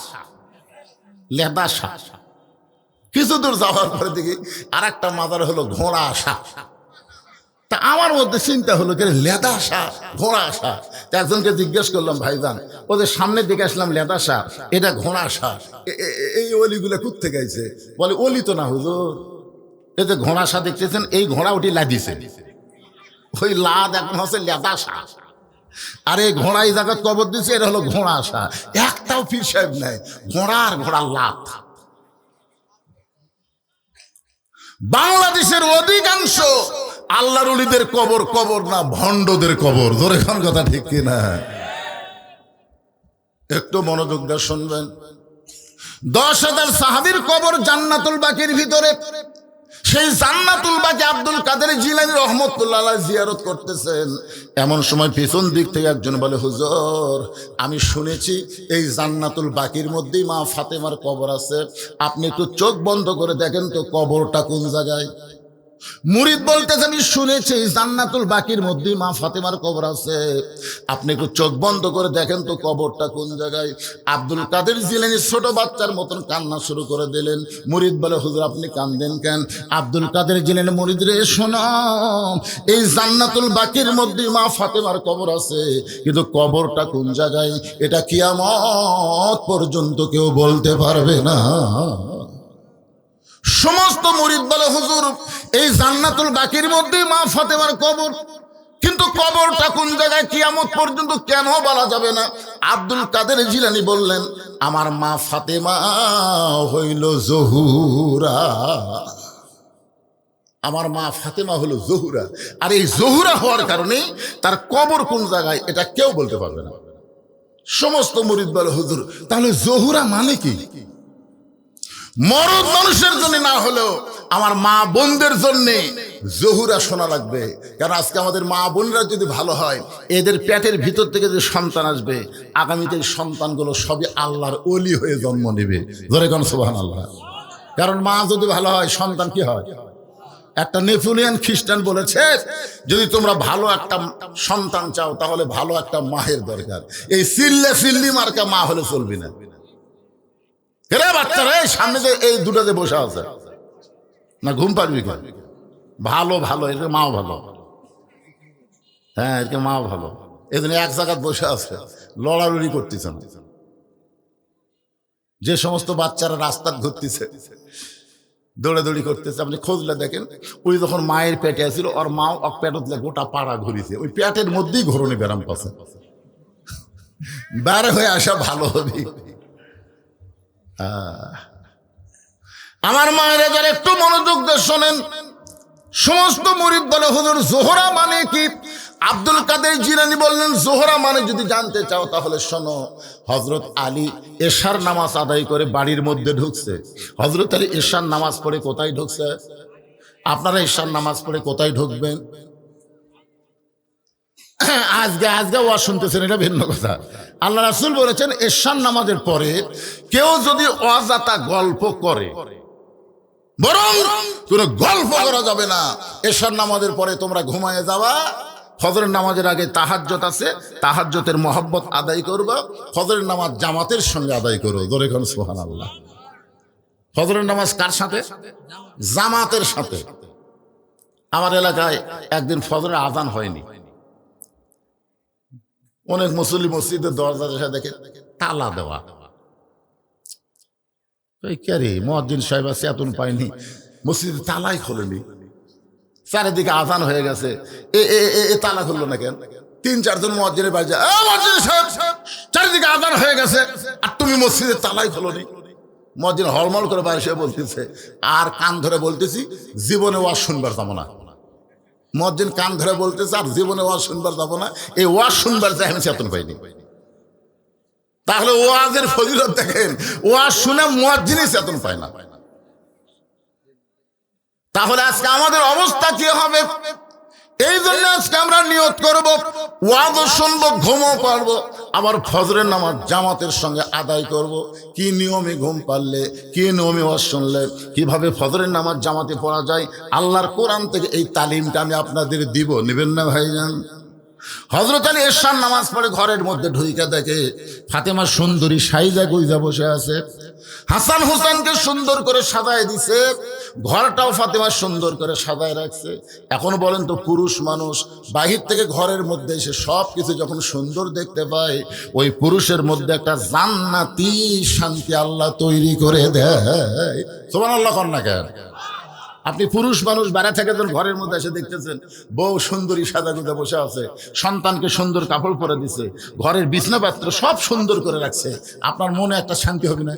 লেদা শাহ। কিছু দূর যাওয়ার পরে দেখি আর একটা মাজার হলো ঘোড়া শাহ। তা আমার মধ্যে চিন্তা হলো যে লেদা শাহ, ঘোড়া শাহ। একজনকে জিজ্ঞেস করলাম, ভাইজান ওদের সামনে দিকে আসলাম লেদা শাহ, এটা ঘোড়া শাহ, এই অলিগুলো কোত্থেকে গাইছে? বলে অলি তো না হুজুর, এই যে ঘোড়া শাহ দেখতেছেন এই ঘোড়া ওটি লাদিছে, ওই লাদ এখন হচ্ছে লেদা শাহ। আর এই ঘোড়া এই জায়গায় কবর দিচ্ছে, এটা হলো ঘোড়া শাহ। একটাও পীর সাহেব নাই, ঘোড়ার লাদ। বাংলাদেশের অধিকাংশ আল্লাহর ওলিদের কবর কবর না, ভণ্ডদের কবর। জোরে খান কথা ঠিক কিনা? একটু মনোযোগ দিয়ে শুনবেন। 10,000 সাহাবীর কবর জান্নাতুল বাকির ভিতরে। সেই জান্নাতুল বাকি আব্দুল কাদের জিলানী রহমতুল্লাহ আলাইহি জিয়ারত করতেছেন। এমন সময় পিছন দিক থেকে একজন বলে, হুজুর আমি শুনেছি এই জান্নাতুল বাকির মধ্যেই মা ফাতেমার কবর আছে, আপনি একটু চোখ বন্ধ করে দেখেন তো কবরটা কোন জায়গায়। মুরিদ বলতেছে, আমি শুনেছি জান্নাতুল বাকির মধ্যে মা ফাতেমার কবর আছে, আপনি একটু চোখ বন্ধ করে দেখেন তো কবরটা কোন জায়গায়। আব্দুল কাদের জিলানী ছোট বাচ্চার মতন কান্না শুরু করে দিলেন। মুরিদ বলে, হুজুর আপনি কান্দেন কেন? আব্দুল কাদের জিলানী, মুরিদ রে শোনো, এই জান্নাতুল বাকির মধ্যে মা ফাতেমার কবর আছে, কিন্তু কবরটা কোন জায়গায় এটা কিয়ামত পর্যন্ত কেউ বলতে পারবে না। সমস্ত মুরিদ বলে, হুজুর এই জান্নাতুল বাকির মধ্যে মা ফাতেমার কবর, কিন্তু কবরটা কোন জায়গায় কিয়ামত পর্যন্ত কেন বলা যাবে না? আব্দুল কাদের জিলানী বললেন, আমার মা ফাতেমা হইল জহুরা। আমার মা ফাতেমা হলো জহুরা, আর এই জহুরা হওয়ার কারণে তার কবর কোন জায়গায় এটা কেউ বলতে পারবে না। সমস্ত মুরিদ বলে হুজুর তাহলে জহুরা মানে কি? মরদ মানুষের জন্য না হলেও আমার মা বোনদের জন্য জহুরা শোনা লাগবে। কারণ আজকে আমাদের মা বোনরা যদি ভালো হয়, এদের পেটের ভিতর থেকে যে সন্তান আসবে, আগামীতে এই সন্তানগুলো সবই আল্লাহর ওলি হয়ে জন্ম নেবে। জোরে কোন সুবহানাল্লাহ। কারণ মা যদি ভালো হয়, সন্তান কি হয়? একটা নেপোলিয়ান খ্রিস্টান বলেছে, যদি তোমরা ভালো একটা সন্তান চাও তাহলে ভালো একটা মায়ের দরকার। এই সিল্লি মার্কা মা হলে চলবে না। রে বাচ্চারা, এই সামনে যে এই দুটাতে বসে আছে না, ঘুম পারবি কেন? ভালো ভালো, এর মাও ভালো। হ্যাঁ, এর মাও ভালো। এই জন্য এক জায়গায় বসে আছে, লড়ালড়ি করতেছে না। যে সমস্ত বাচ্চারা রাস্তার ঘুরতেছে, দৌড়াদৌড়ি করতেছে, আপনি খোঁজলে দেখেন, ওই যখন মায়ের পেটে আসছিল, ওর মাও পেটত গোটা পাড়া ঘুরিছে। ওই পেটের মধ্যেই ঘরণে ব্যারাম পাচ্ছে। বাইরে হয়ে আসা ভালো হবে। আমার মায়ের যারা একটু মনোযোগ দিয়ে শোনেন, সমস্ত মুরিদ বলে হুজুর জোহরা মানে কি? আব্দুল কাদের জিলানী বললেন জোহরা মানে যদি জানতে চাও তাহলে শোনো, হযরত আলী এশার নামাজ আদায় করে বাড়ির মধ্যে ঢুকছে। হযরত আলী এশার নামাজ পড়ে কোথায় ঢুকছে? আপনারা এশার নামাজ পড়ে কোথায় ঢুকবেন? আজকে ওয়াজ শুনতেছেন, এটা ভিন্ন কথা। আল্লাহ রাসূল বলেছেন এশার নামাজের পরে কেউ যদি অযথা গল্প করে, বরং কোনো গল্প করা যাবে না। এশার নামাজের পরে তোমরা ঘুমায় যাবা, ফজরের নামাজের আগে তাহাজ্জুদ আছে, তাহাজ্জুদের মহব্বত আদায় করবা, ফজরের নামাজ জামাতের সঙ্গে আদায় করো। জোরে কোন সুবহানাল্লাহ। ফজরের নামাজ কার সাথে? জামাতের সাথে। আমার এলাকায় একদিন ফজরের আজান হয়নি। অনেক মুসল্লি মসজিদের দরজার এসে দেখে তালা দেওয়া। মুয়াজ্জিন সাহেব আছে, এতন পায়নি, মসজিদে তালাই খোলেনি। চারিদিকে আজান হয়ে গেছে, এ তালা খুললো না কেন? ৩-৪ জন মুয়াজ্জিনের বাড়ি যায়, মুয়াজ্জিন সাহেব চারিদিকে আজান হয়ে গেছে আর তুমি মসজিদে তালাই খোলনি। মুয়াজ্জিন হলমল করে বাইরে এসে বলতেছে, আর কান ধরে বলতেছি জীবনে ওয়াজ শুনবার যাবো না। মুয়াজ্জিন কান ধরে বলতেছে আর জীবনে ওয়াজ শুনবার যাবো না। এই ওয়াজ শুনবার যায় আমি চেতন পাইনি। তাহলে ওয়াজের ফজিলত দেখেন, ওয়াজ শুনে মুয়াজ্জিনই চেতন পায় না। তাহলে আজকে আমাদের অবস্থা কি হবে? এই জন্য আজকে আমরা নিয়ত করব, ওয়াজও শুনবো, ঘুমও পারবো, আবার ফজরের নামাজ জামাতের সঙ্গে আদায় করব। কি নিয়মে ঘুম পারলে, কি নিয়মে ওয়াজ শুনলে, কিভাবে ফজরের নামাজ জামাতে পড়া যায়, আল্লাহর কোরআন থেকে এই তালিমটা আমি আপনাদের দিব। নেবেন না ভাইজান? হযরত আলী এশার নামাজ পড়ে ঘরের মধ্যে ঢুইকা দেখে ফাতেমা সুন্দরী সাইজা গুইজা বসে আছে। হাসান হুসাইনকে সুন্দর করে সাজায় দিছে, ঘরটাও ফাতেমা সুন্দর করে সাজায় রাখছে। এখন বলেন তো, পুরুষ মানুষ বাহির থেকে ঘরের মধ্যে এসে সব কিছু যখন সুন্দর দেখতে পায়, ওই পুরুষের মধ্যে একটা জান্নাতি শান্তি আল্লাহ তৈরি করে দেয়। সুবহানাল্লাহ কর না কেন? আপনি পুরুষ মানুষ বাইরে থেকে যখন ঘরের মধ্যে এসে দেখতেছেন বউ সুন্দরী সাজাগুজা বসে আছে, সন্তানকে সুন্দর কাপড় পরে দিছে, ঘরের বিছনাপত্র সব সুন্দর করে রাখছে, আপনার মনে একটা শান্তি হবে না?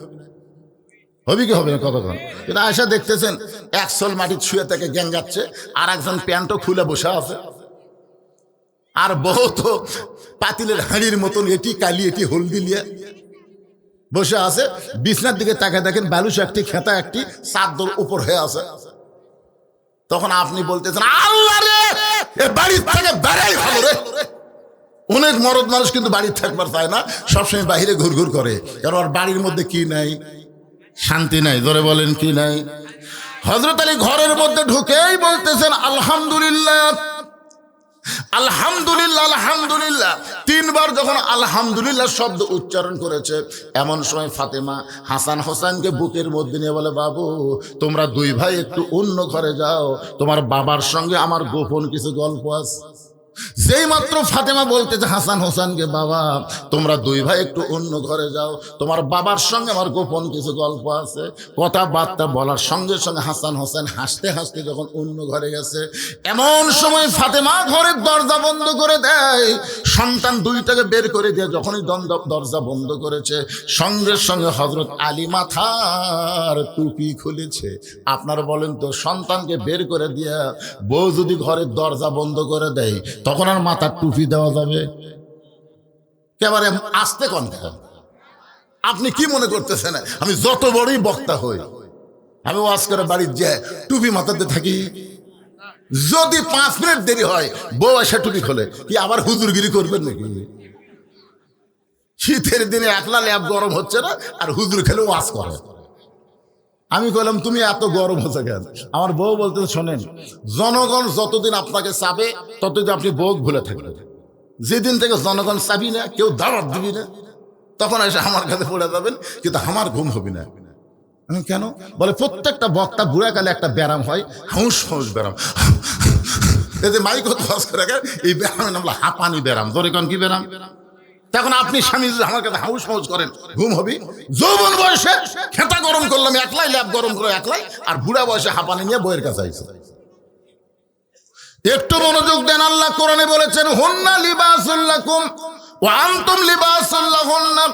হবে কি হবে না? কতক্ষণ কিন্তু এসে দেখতেছেন এক সোল মাটির ছুঁয়ে থেকে গ্যাঙ্গাচ্ছে, আর একজন প্যান্টও খুলে বসে আছে, আর বউ তো পাতিলের হাঁড়ির মতন এটি কালি এটি হলদি নিয়ে বসে আছে। বিছনার দিকে তাকে দেখেন বালুস একটি, খেতা একটি, চাদর উপর হয়ে আছে। তখন আপনি বলতেছেন আল্লাহ রে, বাড়ির থেকে বেড়াই ভালো রে। অনেক মরদ মানুষ কিন্তু বাড়ির থাকবার চায় না, সবসময় বাহিরে ঘুরঘুর করে, কারণ ওর বাড়ির মধ্যে কি নাই? শান্তি নাই। ধরে বলেন কি নাই? হযরত আলী ঘরের মধ্যে ঢুকেই বলতেছেন আলহামদুলিল্লাহ, আলহামদুলিল্লাহ, আলহামদুলিল্লাহ। 3 বার যখন আলহামদুলিল্লাহ শব্দ উচ্চারণ করেছে, এমন সময় ফাতেমা হাসান হোসেনকে বুকের মধ্যে নিয়ে বলে, বাবু তোমরা 2 ভাই একটু অন্য ঘরে যাও, তোমার বাবার সঙ্গে আমার গোপন কিছু গল্প আছে। যেই মাত্র ফাতেমা বলতে যে হাসান হোসেনকে, বাবা তোমরা দুই ভাই একটু অন্য ঘরে যাও, তোমার বাবার সঙ্গে আমার গোপন কিছু গল্প আছে, কথাবার্তা বলার সঙ্গে সঙ্গে হাসান হোসেন হাসতে হাসতে যখন অন্য ঘরে গেছে, এমন সময় ফাতেমা ঘরের দরজা বন্ধ করে দেয়। সন্তান দুইটাকে বের করে দিয়ে যখনই দরজা বন্ধ করেছে, সঙ্গে সঙ্গে হযরত আলী মাথার টুপি খুলেছে। আপনারা বলেন তো, সন্তানকে বের করে দিয়ে বউ যদি ঘরের দরজা বন্ধ করে দেয়, তখন আর মাথার টুপি দেওয়া যাবে? একেবারে আস্তে কণ্ঠে। আপনি কি মনে করতেছেন আমি যত বড়ই বক্তা হই, আমি ওয়াজ করে বাড়ির যে টুপি মাথাতে থাকি, যদি 5 মিনিট দেরি হয় বউ এসে টুপি খোলে, কি আবার হুজুরগিরি করবেন নাকি? শীতের দিনে একলা ল্যাব গরম হচ্ছে না, আর হুজুর খেলে ওয়াজ করে। আমি বললাম তুমি এত গরম হচ্ছে কেন? আমার বউ বলতে, শোনেন, জনগণ যতদিন আপনাকে চাবে ততদিন আপনি বউ ভুলে থাকবেন। যেদিন থেকে জনগণ চাবি না, কেউ দাওয়াত দিবি না, তখন এসে আমার কাছে পড়ে যাবেন, কিন্তু আমার ঘুম হবে না। কেন? বলে প্রত্যেকটা বক্তা বুড়াকালে একটা ব্যারাম হয়, হাউস হাউস ব্যারাম। এই যে মাইক করে এই ব্যারামের নাম হলো হাঁপানি ব্যারাম। ধরে কোন কি ব্যারাম? তখন আপনি স্বামী আমার কাছে হাউস হাউস করেন, ঘুম হবে? যৌবন বয়সে খেতা গরম করলাম একলাই, ল্যাব গরম করে একলাই, আর বুড়া বয়সে হাঁপানি নিয়ে বইয়ের কাছে আইছে। একটু মনোযোগ দেন, আল্লাহ কোরআনে বলেছেন, হুন্না লিবাসুল লাকুম ওয়া আনতুম লিবাসুল লাহুন্না।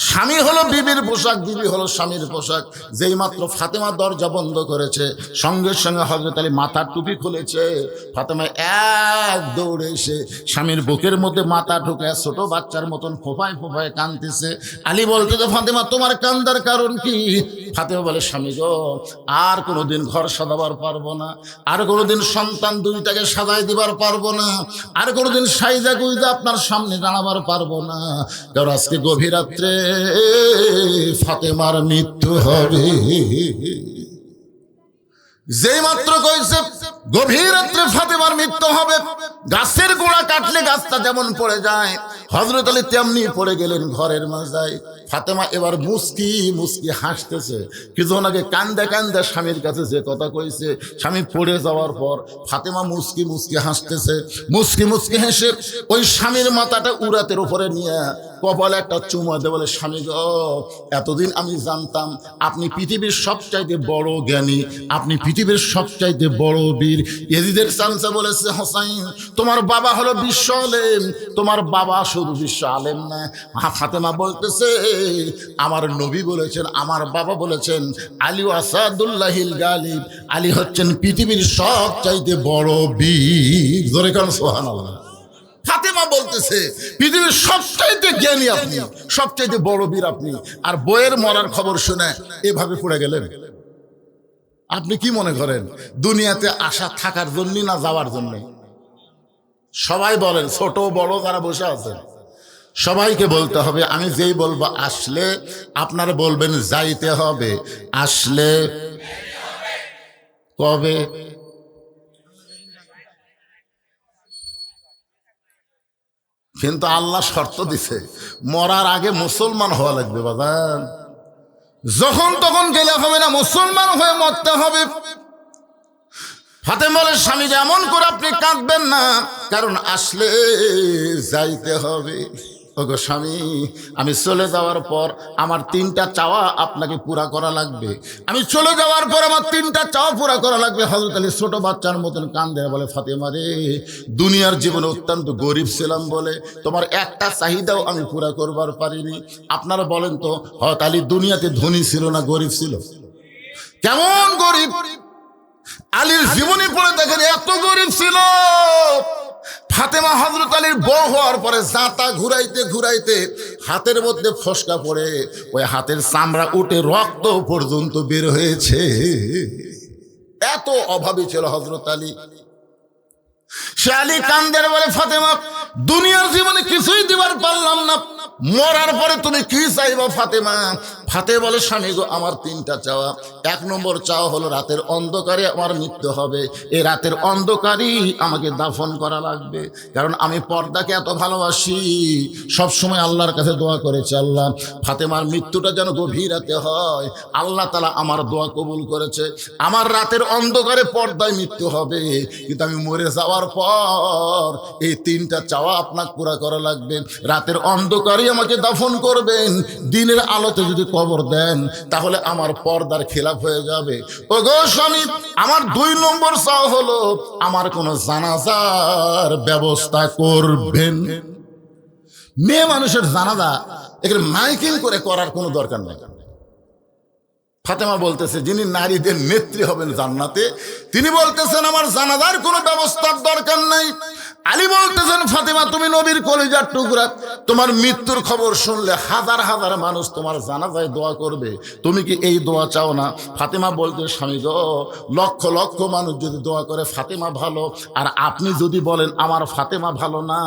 স্বামী হলো বিবির পোশাক, বিবি হলো স্বামীর পোশাক। যেই মাত্র ফাতেমা দরজা বন্ধ করেছে, সঙ্গে সঙ্গে হযরত আলী মাথার টুপি খুলেছে। ফাতেমা এক দৌড়ে এসে স্বামীর বুকের মধ্যে মাথা ঢুকে ছোট বাচ্চার মতন ফোঁপায় ফোঁপায় কাঁদতেছে। আলী বলতে, যে ফাতেমা তোমার কান্দার কারণ কি? ফাতেমা বলে, স্বামী গো, আর কোনোদিন ঘর সাজাবার পারবো না, আর কোনোদিন সন্তান দুইটাকে সাজাই দিবার পারবো না, আর কোনোদিন সাইজা গুইজা আপনার সামনে দাঁড়াবার পারবো না, কারণ আজকে গভীর রাত্রে ফাতেমার মৃত্যু হবে। যেই মাত্র কইছে গভীর রাত্রে ফাতেমার মৃত্যু হবে, গাছের গোড়া কাটলে গাছটা যেমন পড়ে যায়, হযরত আলী তেমনি পড়ে গেলেন ঘরের মাঝায়। ফাতেমা এবার মুস্কি মুস্কি হাসতেছে। কিছুক্ষণ আগে কান্দে কান্দে স্বামীর কাছে যে কথা কইছে, স্বামী পড়ে যাওয়ার পর ফাতেমা মুস্কি মুস্কি হাসতেছে। মুস্কি মুস্কি হেসে ওই স্বামীর মাথাটা উরাতের উপরে নিয়ে কপালে একটা চুমা দে, বলে, স্বামী গো, এতদিন আমি জানতাম আপনি পৃথিবীর সবচাইতে বড় জ্ঞানী, আপনি পৃথিবীর সবচাইতে বড় বীর। ইয়াজিদের চামচা বলেছে, হোসাইন তোমার বাবা হলো বিশ্ব আলেম, তোমার বাবা শুধু বিশ্ব আলেম না। ফাতেমা বলতেছে, আমার নবী বলেছেন, আমার বাবা বলেছেন, আলী আসাদুল্লাহিল গালিব, আলী হচ্ছেন পৃথিবীর সবচাইতে বড় বীর। জোরে কারণ সুবহানাল্লাহ। ফাতেমা বলতেছে, পৃথিবীর সবচাইতে জ্ঞানী আপনি, সবচাইতে বড় বীর আপনি, আর বইয়ের মরার খবর শুনে এভাবে পড়ে গেলেন। আপনি কি মনে করেন দুনিয়াতে আসা থাকার জন্য না যাওয়ার জন্য? সবাই বলেন, ছোট বড় যারা বসে আছেন সবাইকে বলতে হবে। আমি যেই বলবো আসলে, আপনারা বলবেন যাইতে হবে। আসলে কবে? কিন্তু আল্লাহ শর্ত দিছে, মরার আগে মুসলমান হওয়া লাগবে বাজান। যখন তখন গেলে হবে না, মুসলমান হয়ে মরতে হবে। ফাতেমা বলে, স্বামী এমন করে আপনি কাঁদবেন না, কারণ আসলে যাইতে হবে। ওগো স্বামী, আমি চলে যাওয়ার পর আমার 3টা চাওয়া আপনাকে পুরা করা লাগবে। আমি চলে যাওয়ার পর আমার 3টা চাওয়া পুরা করা লাগবে। হযরত আলী ছোট বাচ্চার মতন কান্দে, বলে, ফাতেমা রে, দুনিয়ার জীবনে অত্যন্ত গরিব ছিলাম বলে তোমার একটা চাহিদাও আমি পুরা করবার পারিনি। আপনারা বলেন তো, হযরত আলী দুনিয়াতে ধনী ছিল না গরিব ছিল? কেমন গরিব! আলীর জীবনী পড়ে দেখেন এত গরিব ছিল। ফাতেমা হযরত আলীর বউ হওয়ার পরে জাঁতা ঘুরাইতে ঘুরাইতে হাতের মধ্যে ফসকা পড়ে ওই হাতের চামড়া উঠে রক্ত পর্যন্ত বের হয়েছে। এত অভাবী ছিল হযরত আলী। সে আলী কান্দের, বলে, ফাতেমা দুনিয়ার জীবনে কিছুই দিবার পারলাম না, মরার পরে তুমি কি চাইবা ফাতেমা? ফাতে বলে স্বামী গো আমার তিনটা চাওয়া। এক নম্বর চাওয়া হলো রাতের অন্ধকারে আমার মৃত্যু হবে, এই রাতের অন্ধকারেই আমাকে দাফন করা লাগবে, কারণ আমি পর্দাকে এত ভালোবাসি। সবসময় আল্লাহর কাছে দোয়া করেছি, আল্লাহ ফাতেমার মৃত্যুটা যেন গভীর রাতে হয়। আল্লাহ তাআলা আমার দোয়া কবুল করেছে, আমার রাতের অন্ধকারে পর্দায় মৃত্যু হবে, কিন্তু আমি মরে যাওয়ার পর এই তিনটা চাওয়া আপনাকে পুরা করা লাগবে। রাতের অন্ধকারেই আমাকে দাফন করবেন, দিনের আলোতে যদি কবর দেন তাহলে আমার পর্দার খেলাফ হয়ে যাবে। ও গো স্বামী, আমার 2 নম্বর চাওয়া হলো আমার কোনো জানাজার ব্যবস্থা করবেন। মেয়ে মানুষের জানাজা এখানে মাইকিং করে করার কোনো দরকার নেই। ফাতেমা বলতেছে, যিনি নারীদের নেত্রী হবেন জান্নাতে, তিনি বলতেছেন আমার জানাজার কোনো ব্যবস্থার দরকার নাই। আলী বলতেছেন, ফাতেমা তুমি নবীর কলিজার টুকরা, তোমার মৃত্যুর খবর শুনলে হাজার হাজার মানুষ তোমার জানাজায় দোয়া করবে, তুমি কি এই দোয়া চাও না? ফাতেমা বলতে, স্বামী গো, লক্ষ লক্ষ মানুষ যদি দোয়া করে ফাতেমা ভালো, আর আপনি যদি বলেন আমার ফাতেমা ভালো না,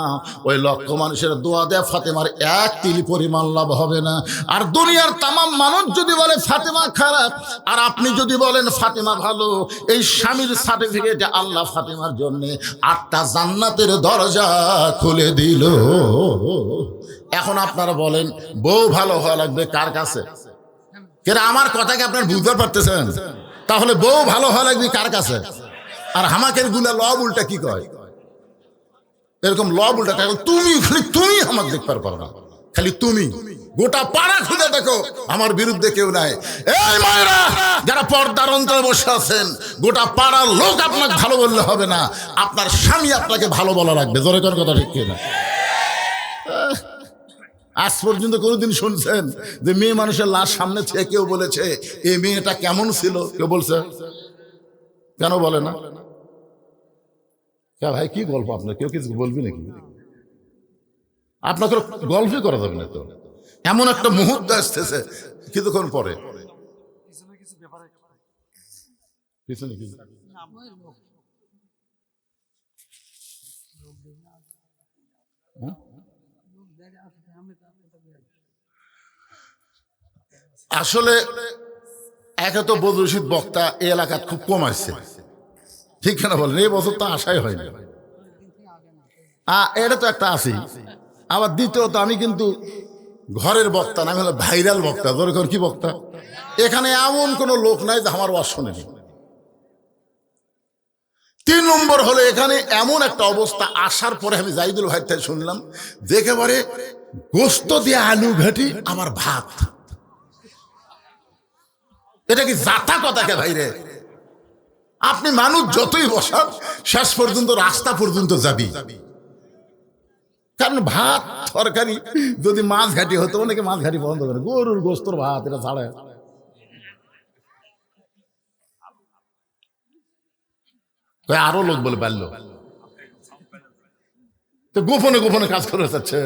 ওই লক্ষ মানুষের দোয়া দেয়া ফাতেমার এক তিল পরিমাণ লাভ হবে না। আর দুনিয়ার তামাম মানুষ যদি বলে ফাতেমা খারাপ, আর আপনি যদি বলেন ফাতেমা ভালো, এই স্বামীর সার্টিফিকেটে আল্লাহ ফাতেমার জন্য 8টা জান্নাতের দরজা খুলে দিল। এখন আপনারা বলেন বউ ভালো হওয়া লাগবে কার কাছে? কেন আমার কথাকে আপনারা বুঝতে পারতেছেন? তাহলে বউ ভালো হওয়া লাগবে কার কাছে? আর হামাকের গুলা লব উল্টা কি কয়, এরকম লব উল্টা, তুমি খালি তুমি আমাকে দেখতে পারো না, খালি তুমি। গোটা পাড়া খুঁজে দেখো আমার বিরুদ্ধে কেউ নাই। এই মায়েরা যারা পর্দার অন্তরে বসে আছেন, গোটা পাড়ার লোক আপনাকে ভালো বললে হবে না, আপনার স্বামী আপনাকে ভালো বলা লাগবে। জোরে কোন কথা ঠিক কিনা? আজ পর্যন্ত কোনোদিন শুনছেন যে মেয়ে মানুষের লাশ সামনে থেকে কেউ বলেছে এই মেয়েটা কেমন ছিল? কেউ বলছে? কেন বলে না? ভাই কি গল্প আপনার, কেউ কিছু বলবি নাকি? আপনাকে গল্পই করা যাবে না তো, এমন একটা মুহূর্ত আসতেছে কিছুক্ষণ পরে। আসলে একে তো বদরশীদ বক্তা এই এলাকার খুব কম আসছে, ঠিক কেনা বলেন? এই বছর তো আশাই হয়নি। এটা তো একটা আছেই। আবার দ্বিতীয়ত আমি কিন্তু ঘরের বক্তা না, আমি হলো ভাইরাল বক্তা। ধরে কি বক্তা? এখানে এমন কোনো লোক নাই যে আমার ওয়াজ শোনেনি। 3 নম্বর হলো এখানে এমন একটা অবস্থা, আসার পরে আমি জাহিদুল ভাই থেকে শুনলাম যে একেবারে গোস্ত দিয়ে আলু ঘাটি আমার ভাত। এটা কি জাতা কথাকে ভাই রে? আপনি মানুষ যতই বসান শেষ পর্যন্ত রাস্তা পর্যন্ত যাবি, কারণ ভাত তরকারি যদি মাছ ঘাটি হতো, অনেকে মাছ ঘাটি বন্ধ করে, গরুর গোস্তর ভাত এটা ছাড়ে। আরো লোক বলে পারলো তো গোপনে গোপনে কাজ করে যাচ্ছে।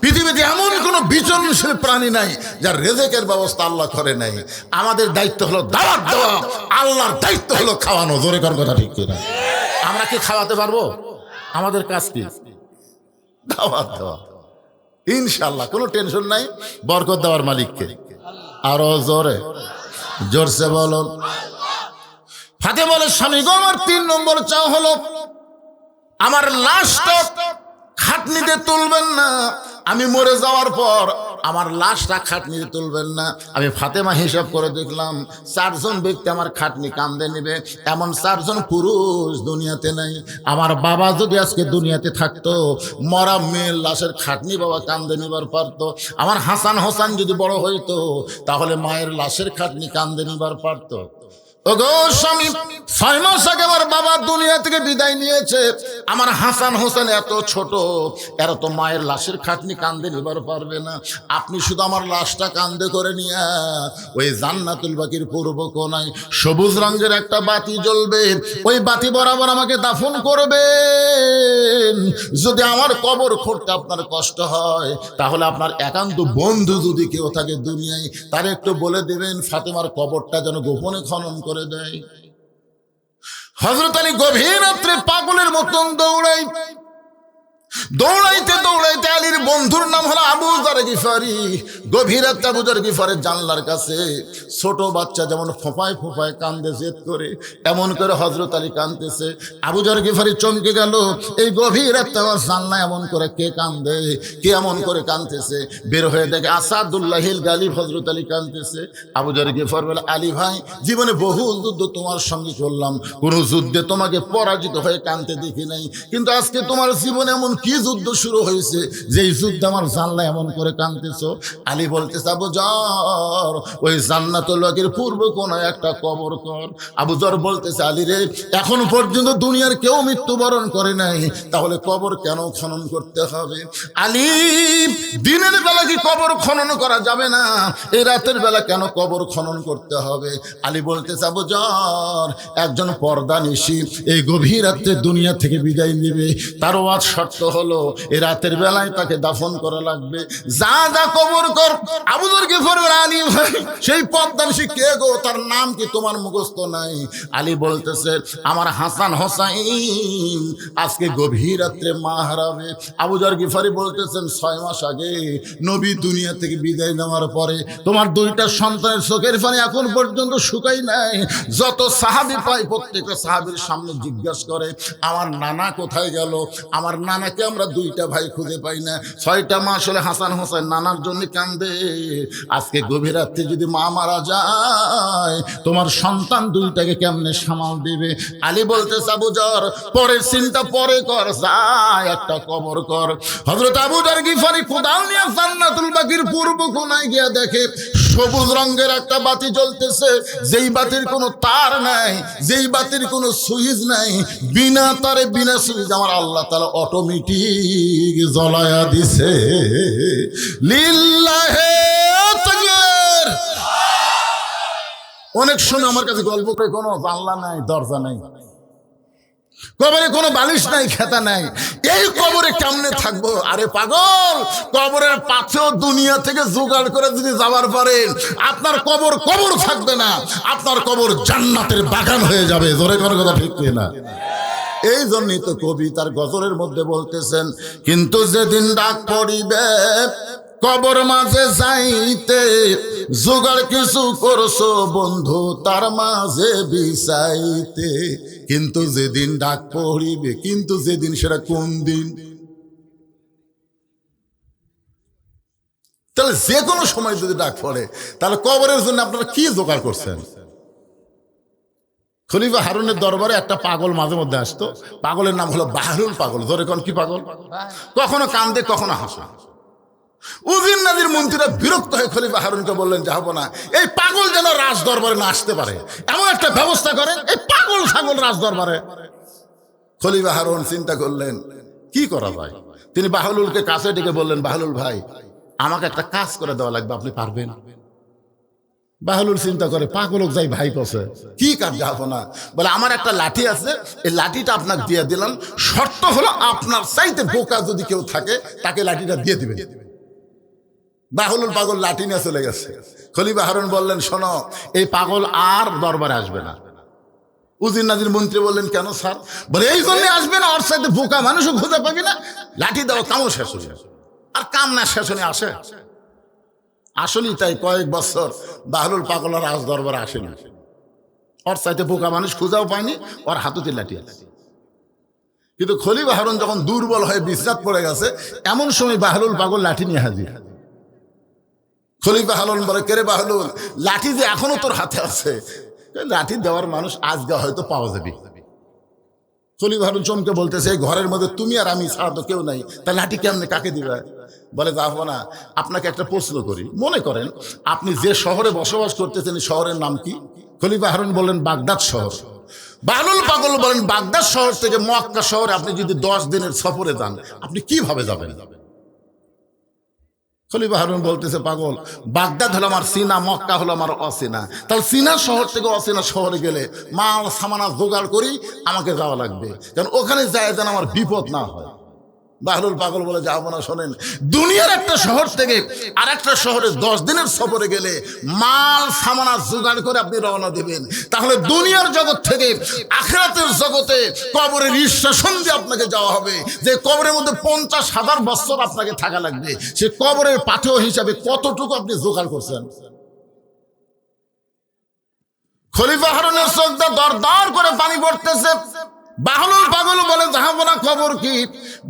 পৃথিবীতে এমন কোন বিচরণশীল প্রাণী নাই যার রেজেকের ব্যবস্থা আল্লাহ করে নাই। আমাদের দায়িত্ব হলো দাওয়াত দেওয়া, আল্লাহর দায়িত্ব হলো খাওয়ানো। জোরে কর কথা ঠিক কিনা? আমরা কি খাওয়াতে পারবো? আমাদের কাজ কি? দাওয়াত দেওয়া। ইনশাআল্লাহ কোনো টেনশন নাই, বরকত দেওয়ার মালিককে। আরো জোরে জোরসে বলো। ফাতে বলে, স্বামী গো আমার 3 নম্বর চাও হলো আমার লাশটা খাটনিতে তুলবেন না। আমি মরে যাওয়ার পর আমার লাশটা খাটনিতে তুলবেন না। আমি ফাতেমা হিসাব করে দেখলাম 4 জন ব্যক্তি আমার খাটনি কান্দে নেবে, এমন 4 জন পুরুষ দুনিয়াতে নাই। আমার বাবা যদি আজকে দুনিয়াতে থাকতো, মরা মেয়ের লাশের খাটনি বাবা কান্দে নিবার পারতো। আমার হাসান হোসেন যদি বড় হইতো, তাহলে মায়ের লাশের খাটনি কান্দে নিবার পারতো। ওগো স্বামী, 6 মাস আগে আমার বাবা দুনিয়া থেকে বিদায় নিয়েছে। আমার হাসান হোসেন এত ছোট, এরা তো মায়ের লাশের খাটনি কান্দে নিবার পারবে না। আপনি শুধু আমার লাশটা কান্দে করে নিয়ে ওই জান্নাতুল বাকির পূর্ব কোণায় সবুজ রঙের একটা বাতি জ্বলবে, ওই বাতি বরাবর আমাকে দাফন করবেন। যদি আমার কবর খুঁড়তে আপনার কষ্ট হয়, তাহলে আপনার একান্ত বন্ধু যদি কেউ থাকে দুনিয়ায়, তার একটু বলে দেবেন ফাতেমার কবরটা যেন গোপনে খনন করে করে দেয়। হযরত আলী গভীর রাত্রে পাগলের মতন দৌড়ায়। দৌড়াইতে দৌড়াইতে আলীর বন্ধুর নাম হলো আবু যর গিফারি। গভীর রাতে আবু যর গিফারের জানলার কাছে ছোট বাচ্চা যেমন ফোঁপায় ফোঁপায় কান্দে জেদ করে, এমন করে হযরত আলী কাঁদতেছে। আবু যর গিফারি চমকে গেল, এই গভীর রাতে আমার জানলা এমন করে কে কান্দে, কে এমন করে কাঁদতেছে। বের হয়ে দেখে আসাদুল্লাহিল গালিব হযরত আলী কাঁদতেছে। আবু যর গিফার বলে, আলী ভাই, জীবনে বহু যুদ্ধ তোমার সঙ্গে করলাম, কোন যুদ্ধে তোমাকে পরাজিত হয়ে কাঁদতে দেখি নাই, কিন্তু আজকে তোমার জীবনে এমন কি যুদ্ধ শুরু হয়েছে যে এই যুদ্ধ আমার জানলা এমন করে কাঁদতেছো? আলী বলতেছে, আবু যর, ওই জান্নাতুল বাকির পূর্ব কোনায় একটা কবর কর। আবু যর বলতেছে, আলী রে, এখন পর্যন্ত দুনিয়ার কেউ মৃত্যুবরণ করে নাই, তাহলে কবর কেন খনন করতে হবে? আলী, দিনের বেলা কি কবর খনন করা যাবে না? এই রাতের বেলা কেন কবর খনন করতে হবে? আলী বলতেছে, আবু যর, একজন পর্দানিশী এই গভীর রাত্রে দুনিয়া থেকে বিদায় নেবে, তার ওয়াজ শর্ত হলো এই রাতের বেলায় তাকে দাফন করা লাগবে। যা যা কবর কর। আবু যর গিফার বলে, আলী ভাই, সেই পদ্মানিশী কে গো? তার নাম কি তোমার মুখস্থ নাই? আলী বলতেছে, আমার হাসান হোসাইন আজকে গভীর রাত্রে মা হারাবে। আবু যর গিফারি বলতেছেন, 6 মাস আগে নবী দুনিয়া থেকে বিদায় নেওয়ার পরে তোমার 2টা সন্তানের চোখের পানি এখন পর্যন্ত শুকাই নাই। যত সাহাবী পাই প্রত্যেকটা সাহাবীর সামনে জিজ্ঞাসা করে, আমার নানা কোথায় গেল? আমার নানাকে আমরা 2টা ভাই খুঁজে পাই না। 6টা মাস হলে হাসান হোসেন নানার জন্য কান্দে। আজকে গভীর রাত্রে যদি মা মারা যায়, তোমার সন্তান 2টাকে কেমনে সামাল দিবে? আলী বলতেছে, আবু যর, পরের চিন্তা পরে কর, যায় একটা কবর কর। হযরত আবু যর গিফারি কোদাল নিয়ে জান্নাতুল বাকির পূর্ব কোনায় গিয়ে দেখে সবুজ রঙের একটা বাতি জ্বলতেছে, যেই বাতির কোনো তার নাই, যেই বাতির কোনো সুইচ নাই, বিনা তারে বিনা সুইচ আমার আল্লাহ তাআলা অটোমেটিক জ্বলায়া দিছে। লিল্লাহে তাকবীর। অনেক সময় আমার কাছে গল্প করে, কোনো জানলা নাই, দরজা নাই, কবরে কোনো বালিশ নাই, খেতা নাই, এই কবরে কেমনে থাকবো? আরে পাগল, কবরের পাশেও দুনিয়া থেকে জোগাড় করে যদি যাবার পারেন, আপনার কবর কবর থাকবে না, আপনার কবর জান্নাতের বাগান হয়ে যাবে। জোরে কোনো কথা ঠিক না? এই জন্যই তো কবি তার গজলের মধ্যে বলতেছেন, কিন্তু যেদিন ডাক পড়িবে কবর মাঝে যাইতে, জোগাড় কিছু করছো বন্ধু তার মাঝে বিছাইতে। কিন্তু যেদিন ডাক পড়িবে, কিন্তু যেদিন, সেটা কোন দিন? তাহলে যে কোনো সময় যদি ডাক পড়ে, তাহলে কবরের জন্য আপনারা কি জোগাড় করছেন? খলিফা হারুনের দরবারে একটা পাগল মাঝে মধ্যে আসতো। পাগলের নাম হলো বাহরুল পাগল। ধরে কোন কি পাগল? কখনো কান্দে, কখনো হাসে। উজির নাজির মন্ত্রীরা বিরক্ত হয়ে খলিফা হারুনকে বললেন, যাবো না, এই পাগল যেন রাজ দরবারে না আসতে পারে, এমন একটা ব্যবস্থা করেন, এই পাগল ছাগল রাজ দরবারে। খলিফা হারুন চিন্তা করলেন কি করা যায়। তিনি বাহলুলকে কাছে ডেকে বললেন, বাহলুল ভাই, আমাকে একটা কাজ করে দেওয়া লাগবে, আপনি পারবেন? বাহলুল চিন্তা করে, পাগল যাই ভাই কছে, কি কাজ? যাবো না। বলে, আমার একটা লাঠি আছে, এই লাঠিটা আপনাকে দিয়ে দিলাম, শর্ত হলো আপনার চাইতে বোকা যদি কেউ থাকে তাকে লাঠিটা দিয়ে দিবেন। বাহলুল পাগল লাঠি নিয়ে চলে গেছে। খলিফা হারুন বললেন, শোনো, এই পাগল আর দরবারে আসবে না। উজির নাজির মন্ত্রী বললেন, কেন স্যার? বলে, এই জন্য আসবে না, ওর সাথে বোকা মানুষও খুঁজে পাবি না, লাঠি দাও, কামও শেষ হয়ে। আর কাম না শেষ হয়ে আসে। আসলেই তাই, কয়েক বছর বাহলুল পাগল আর রাজ দরবারে আসে না। ওর চাইতে বোকা মানুষ খুঁজাও পায়নি, ওর হাতুতে লাঠি আছে। কিন্তু খলিফা হারুন যখন দুর্বল হয়ে বিশ্রাম পড়ে গেছে, এমন সময় বাহলুল পাগল লাঠি নিয়ে হাজির। খলিফা হারুন বলে, কে রে বাহলুল, লাঠি যে এখনো তোর হাতে আছে, লাঠি দেওয়ার মানুষ আজকে হয়তো পাওয়া যাবে। খলিফা হারুন চমকে বলতেছে, এই ঘরের মধ্যে তুমি আর আমি ছাড়া তো কেউ নাই, তা লাঠি কেমনে, কাকে দিবে? বলে, যাবো না। আপনাকে একটা প্রশ্ন করি, মনে করেন আপনি যে শহরে বসবাস করতেছেন, শহরের নাম কি? খলিফা হারুন বললেন, বাগদাদ শহর। বাহলুল পাগল বলেন, বাগদাদ শহর থেকে মক্কা শহরে আপনি যদি 10 দিনের সফরে যান, আপনি কিভাবে যাবেন? খলিফা হারুন বলতেছে, পাগল, বাগদাদ হলো আমার সিনা, মক্কা হলো আমার অচেনা, তাহলে সিনা শহর থেকে অচেনা শহরে গেলে মাল সামানা জোগাড় করি আমাকে যাওয়া লাগবে, কারণ ওখানে যায় যেন আমার বিপদ না হয়। বাহলুল পাগল বলে যাবো না। শোনেন, দুনিয়ার একটা শহর থেকে আর একটা শহরে 10 দিনের সফরে গেলে মাল সামানা জোগাড় করে আপনি রওনা দিবেন, তাহলে দুনিয়ার জগৎ থেকে আখিরাতের জগতে কবরের স্টেশন দিয়ে আপনাকে যাওয়া হবে। যে কবরের মধ্যে 50,000 বছর আপনাকে থাকা লাগবে, সে কবরের পাথেয় হিসাবে কতটুকু আপনি জোগাড় করছেন। খলিফা হারুনের চোখ দিয়ে দর দর করে পানি পড়তেছে। বাহলুল পাগল বলে যাবো না। খবর কি?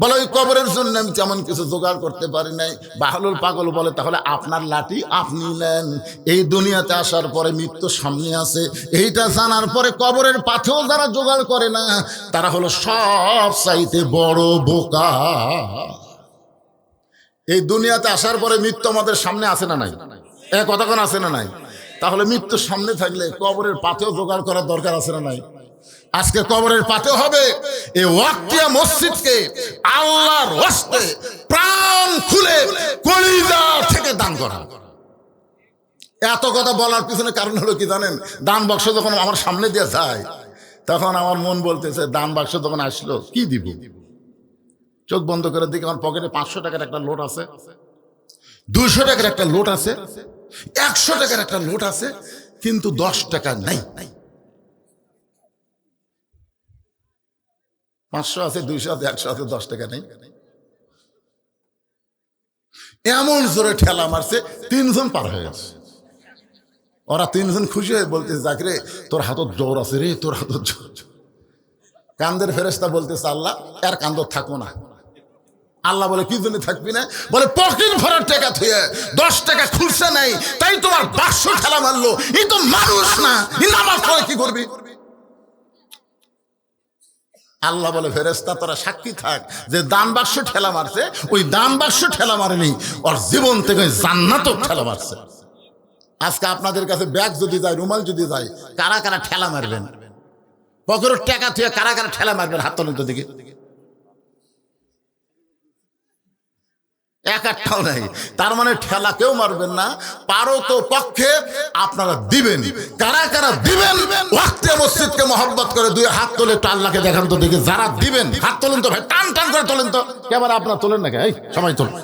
বলে ওই কবরের জন্য আমি তেমন কিছু জোগাড় করতে পারি নাই। বাহলুল পাগল বলে তাহলে আপনার লাঠি আপনি নেন। এই দুনিয়াতে আসার পরে মৃত্যু সামনে আছে, এইটা জানার পরে কবরের পাথেও যারা জোগাড় করে না তারা হলো সব চাইতে বড় বোকা। এই দুনিয়াতে আসার পরে মৃত্যু আমাদের সামনে আছে না নাই? কতক্ষণ আছে না নাই? তাহলে মৃত্যুর সামনে থাকলে কবরের পাথেও জোগাড় করার দরকার আছে না নাই? আজকে কবরের পাথেও হবে এই ওয়াক্তিয়া মসজিদকে আল্লাহর হস্তে প্রাণ খুলে কলিজা থেকে দান করা। এত কথা বলার পিছনে কারণ হলো কি জানেন? দান বাক্স যখন আমার সামনে দিয়ে যায় তখন আমার মন বলতেছে দান বাক্স যখন আসলো কি দিব। চোখ বন্ধ করে দিকে আমার পকেটে 500 টাকার একটা লোট আছে, 200 টাকার একটা লোট আছে, 100 টাকার একটা লোট আছে, কিন্তু 10 টাকা নাই। 500 আছে, 200 আছে, 100 আছে, 10 টাকা নেই। এমন জোরে ঠেলা মারছে 3 জন পার হয়ে গেছে। ওরা 3 জন খুশি হয়ে বলতেছে জাকিরে তোর হাতত জোর আছে রে, তোর হাতত জোর। কান্দের ফেরেশতা বলতেছে আল্লাহ এর কান্দর থাকবো না। আল্লাহ বলে কি জন্য থাকবি না? বলে পকেট ভরার টাকা থুয়ে 10 টাকা খুলছে নাই, তাই তোমার 500 ঠেলা মারলো। এই তো মানুষ না, নামাজ পড়ে কি করবি? আল্লাহ বলে ফেরেশতা তোরা সাক্ষী থাক যে দান বাক্স ঠেলা মারছে, ওই দান বাক্স ঠেলা মারেনি, ওর জীবন থেকে জান্নাতও ঠেলা মারছে। আজকে আপনাদের কাছে ব্যাগ যদি যায়, রুমাল যদি যায়, কারা কারা ঠেলা মারবেন? পকেটের টাকা থুয়ে কারা কারা ঠেলা মারবেন? হাত তোলেন তো দিকে। একটাও নাই। তার মানে ঠেলা কেউ মারবেন না, পারো তো পক্ষে আপনারা দিবেন। কারা কারা দিবেন? ওয়াক্তিয়া মসজিদকে মহব্বত করে 2 হাত তোলে একটু আল্লাহকে দেখান তো দেখি। যারা দিবেন হাত তোলেন তো ভাই, টান টান করে তোলেন তো। এবার আপনারা তোলেন নাকি? এই সবাই তোলেন,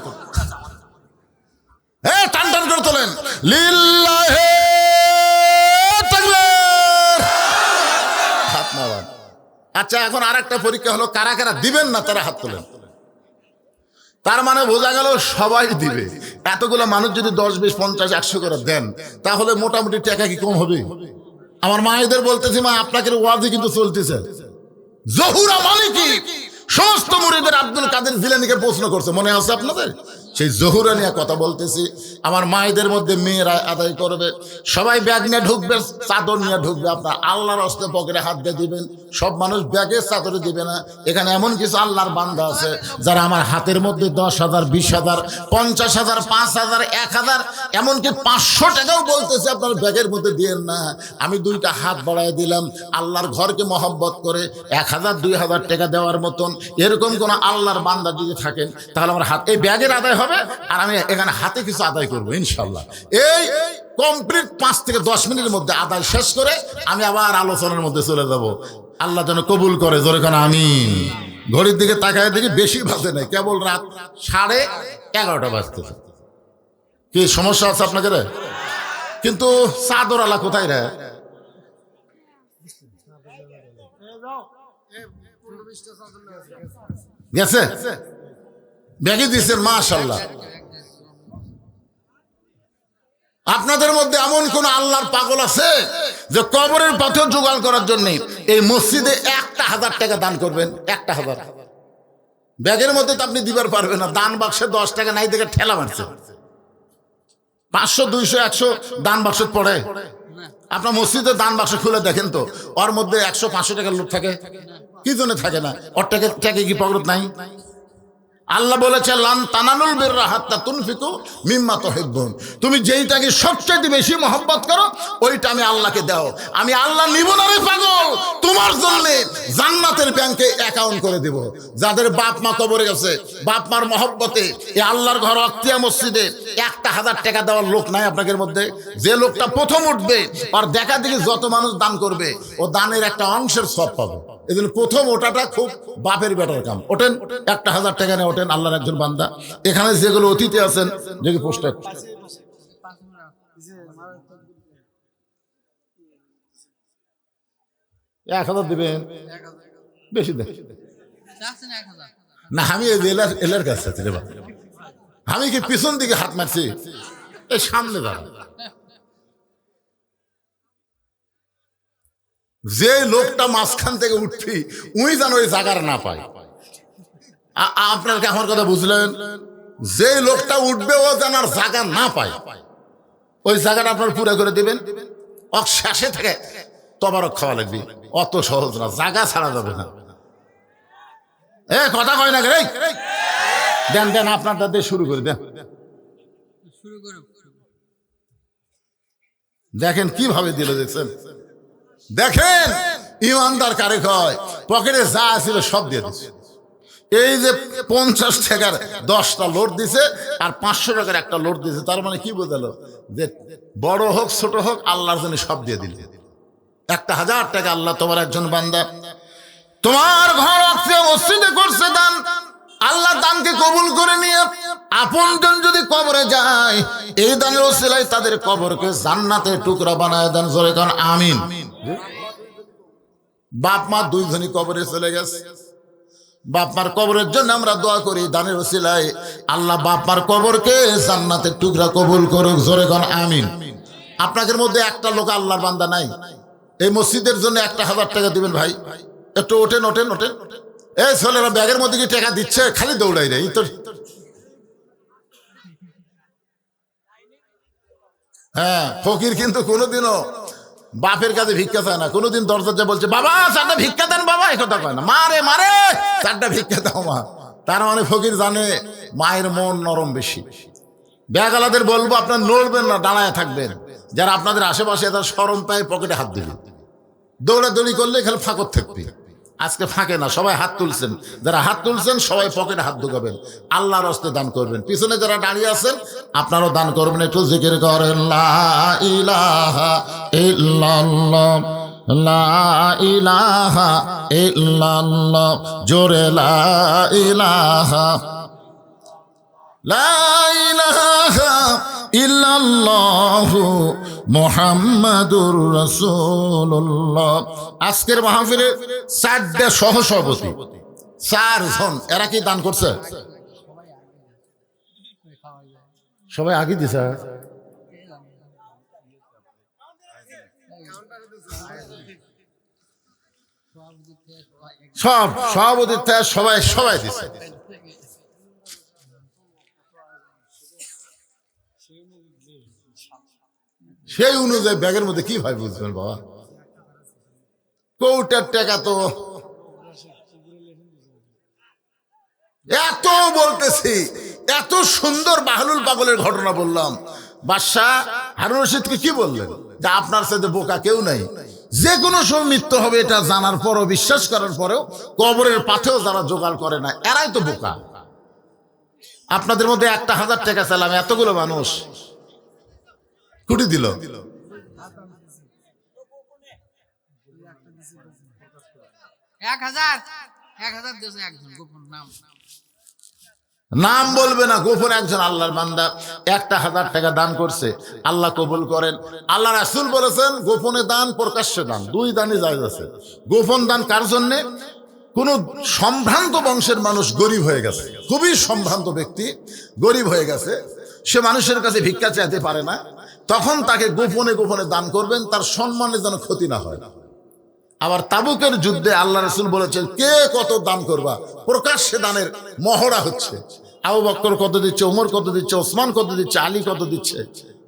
টান টান করে তোলেন। লিল্লাহি তাকবীর। হাত নামান। আচ্ছা এখন আরেকটা পরীক্ষা হলো, কারা কারা দিবেন না তারা হাত তোলেন। তার মানে বোঝা গেল সবাই দিবে। এতগুলো মানুষ যদি 10, 20, 50, 100 করে দেন তাহলে মোটামুটি টাকা কি কম হবে? আমার মায়েদের বলতেছি মা আপনাকে ওয়াজি কিন্তু চলতেছে। জহুরা মানে কি? সমস্ত মুরিদের আব্দুল কাদের জিলানীকে প্রশ্ন করছে, মনে আছে আপনাদের? সেই জহুরা নিয়ে কথা বলতেছি। আমার মায়েদের মধ্যে মেয়েরা আদায় করবে, সবাই ব্যাগ নিয়ে ঢুকবে, চাদর নিয়ে ঢুকবে। আপনার আল্লাহর হস্তে পকেটে হাত দিয়ে দিবেন। সব মানুষ ব্যাগে চাদরে দিবে না। এখানে এমন কিছু আল্লাহর বান্দা আছে যারা আমার হাতের মধ্যে 10,000, 20,000, 50,000, 5,000, 1,000, এমনকি 500 টাকাও বলতেছে আপনার ব্যাগের মধ্যে দিয়েন না। আমি 2টা হাত বাড়াই দিলাম আল্লাহর ঘরকে মহব্বত করে 1,000, 2,000 টাকা দেওয়ার মতন এরকম কোন আল্লাহর বান্দা যদি থাকেন তাহলে আমার হাত এই ব্যাগের আদায় হবে, আর আমি এখানে হাতে কিছু আদায় করবো ইনশাল্লাহ। এই কমপ্লিট 5 থেকে 10 মিনিটের মধ্যে আদায় শেষ করে আমি আবার আলোচনার মধ্যে চলে যাব। আল্লাহ যেন কবুল করে, জোরে কান আমিন। ঘড়ির দিকে তাকায় দেখি বেশি বাজে নাই, কেবল রাত 11:30 বাজতেছে। কি সমস্যা আছে আপনাদের? কিন্তু চাদর আলা কোথায় রে? গেছে ব্যাগে দিচ্ছেন মাশাআল্লাহ। আপনাদের মধ্যে এমন কোন আল্লাহর পাগল আছে যে কবরের পাথর জোগাড় করার জন্য এই মসজিদে 1,000 টাকা দান করবেন? 1,000 ব্যাগের মধ্যে তো আপনি দিবার পারবেন না। দান বাক্সে 10 টাকা নাই দেখে ঠেলা মারছে। 500, 200, 100 দান বাক্স পড়ে। আপনার মসজিদের দান বাক্স খুলে দেখেন তো, ওর মধ্যে 100, 500 টাকার লোক থাকে? কি জন্য থাকে না? ওর টাকা কি পকেট নাই? আল্লাহ বলেছে লান তানালুল বিররা হাত্তা তুনফিকু মিম্মা তুহিব্বুন। তুমি যেইটাকে সবচেয়ে বেশি মহব্বত করো ওইটা আমি আল্লাহকে দাও। আমি আল্লাহ নিব না রে পাগল, তোমার জন্য জান্নাতের ব্যাংকে অ্যাকাউন্ট করে দেব। যাদের বাপ মা কবরে গেছে, বাপ মার মহব্বতে এই আল্লাহর ঘর ওয়াক্তিয়া মসজিদে 1,000 টাকা দেওয়ার লোক নাই আপনাদের মধ্যে? যে লোকটা প্রথম উঠবে আর দেখা দেখি যত মানুষ দান করবে ও দানের একটা অংশের সওয়াব পাবে। এই জন্য প্রথম ওটাটা খুব বাপের বেটার কাম। ওঠেন, 1,000 টাকা নিয়ে ওঠেন, আল্লাহর একজন বান্দা। এখানে যেগুলো অতিথি আছেন, যদি পোস্টার 1,000 দিবেন, বেশি দেন না। আমি এই এলার কাছে আছি রে বাবা, আমি কি পিছন দিকে হাত মারছি? এই সামনে দাঁড়া। যে লোকটা মাঝখান থেকে উঠবি উই যেন ওই জায়গার না পায়। আপনার কি আমার কথা বুঝলেন? যে লোকটা উঠবে ও যেন আর জায়গা না পায়, ওই জায়গাটা আপনার পুরো করে দিবেন। শেষে থেকে তবারক খাওয়া লাগবে, অত সহজ না, জায়গা ছাড়া যাবে না। কথা কয় না রে, দেন দেন, আপনারটা দিয়ে শুরু করে দেন। দেখেন কিভাবে দিল, দেখছেন? দেখেন ইমানদার কারে কয়, পকেটে যা ছিল সব দিয়ে দিচ্ছে। এই যে 50 টাকার 10টা লোড দিছে আর 500 টাকার একটা লোড দিছে, তার মানে কি বোঝালো? যে বড় হোক ছোট হোক আল্লাহর জন্য সব দিয়ে দিল। 1,000 টাকা আল্লাহ তোমার একজন বান্দা, তোমার ঘর মসজিদে করছে দান, আল্লাহ দানকে কবুল করে নিয়ে আপনজন যদি কবরে যায়, এই দানের ওসিলায় তাদের কবরকে জান্নাতের টুকরা বানায় দেন। জোরে কান আমিন। বাপ মা দুইজনই কবরে চলে গেছে, বাপ মার কবরের জন্য আমরা দোয়া করি, দানের ওসিলায় আল্লাহ বাপ মার কবরকে জান্নাতের টুকরা কবুল করুক। জোরে কান আমিন। আপনাদের মধ্যে একটা লোক আল্লাহর বান্দা নাই, এই মসজিদের জন্য 1,000 টাকা দিবেন ভাই? একটু ওঠেন ওঠেন ওঠেন। এই ছেলেরা ব্যাগের মধ্যে কি টাকা দিচ্ছে? খালি দৌড়াই রে। হ্যাঁ, ফকির কিন্তু কোনোদিনও বাপের কাছে ভিক্ষা চায় না। কোনোদিন দরজা বলছে বাবা 4টা ভিক্ষা দেন, বাবা এই কথা কয় না। মারে মারে 4টা ভিক্ষা দাও মা। তার মানে ফকির জানে মায়ের মন নরম বেশি। ব্যাগওয়ালাদের বলবো আপনার নড়বেন না, দাঁড়ায় থাকবেন। যারা আপনাদের আশেপাশে তার শরম পায় পকেটে হাত দিবেন, দৌড়াদৌড়ি করলে খালি ফাঁকর থাকবে। আজকে ফাঁকে না, সবাই হাত তুলছেন। যারা হাত তুলছেন সবাই পকেটে হাত ঢুকাবেন, আল্লাহর রাস্তে দান করবেন। পিছনে যারা দাঁড়িয়ে আছেন আপনারাও দান করবেন। একটু জিকির করেন লা ইলাহা ইল্লাল্লাহ, লা ইলাহা ইল্লাল্লাহ, জোরে লা ইলাহা, লা ইলাহা ইল্লাল্লাহু মুহাম্মাদুর রাসূলুল্লাহ। আজকের মাহফিলে 4টা সহসভাপতি, 4 জন, এরা কি দান করছে? সবাই আগে দিছে। সব সভাপতির থেকে সবাই সবাই দিছে। সেই অনুযায়ী ব্যাগের মধ্যে কি ভাই বুঝবেন বাবা? কৌটার টাকা তো এত বলতেছি, এত সুন্দর বাহলুল পাগলের ঘটনা বললাম। বাদশাহ হারুন রশিদকে কি বললেন? যে আপনার সাথে বোকা কেউ নাই, যে কোনো সময় মৃত্যু হবে এটা জানার পরও, বিশ্বাস করার পরেও কবরের পাথেও যারা জোগাড় করে না এরাই তো বোকা। আপনাদের মধ্যে 1,000 টাকা চাইলাম, এতগুলো মানুষ কুটি দিল। নাম বলবে না, গোপন একজন আল্লাহর বান্দা 1,000 টাকা দান করছে, আল্লাহ কবুল করেন। আল্লাহ রাসূল বলেছেন গোপনে দান প্রকাশ্যে দান 2 দানই জায়েজ আছে। গোপন দান কার জন্যে? কোন সম্ভ্রান্ত বংশের মানুষ গরিব হয়ে গেছে, খুবই সম্ভ্রান্ত ব্যক্তি গরিব হয়ে গেছে, সে মানুষের কাছে ভিক্ষা চাইতে পারে না, তখন তাকে গোপনে গোপনে দান করবেন, তার সম্মানের যেন ক্ষতি না হয়। আবার তাবুকের যুদ্ধে আল্লাহ রাসূল বলেছেন কে কত দান করবা, প্রকাশ্যে দানের মহড়া হচ্ছে। আবু বকর কত দিচ্ছে, ওমর কত দিচ্ছে, ওসমান কত দিচ্ছে, আলী কত দিচ্ছে।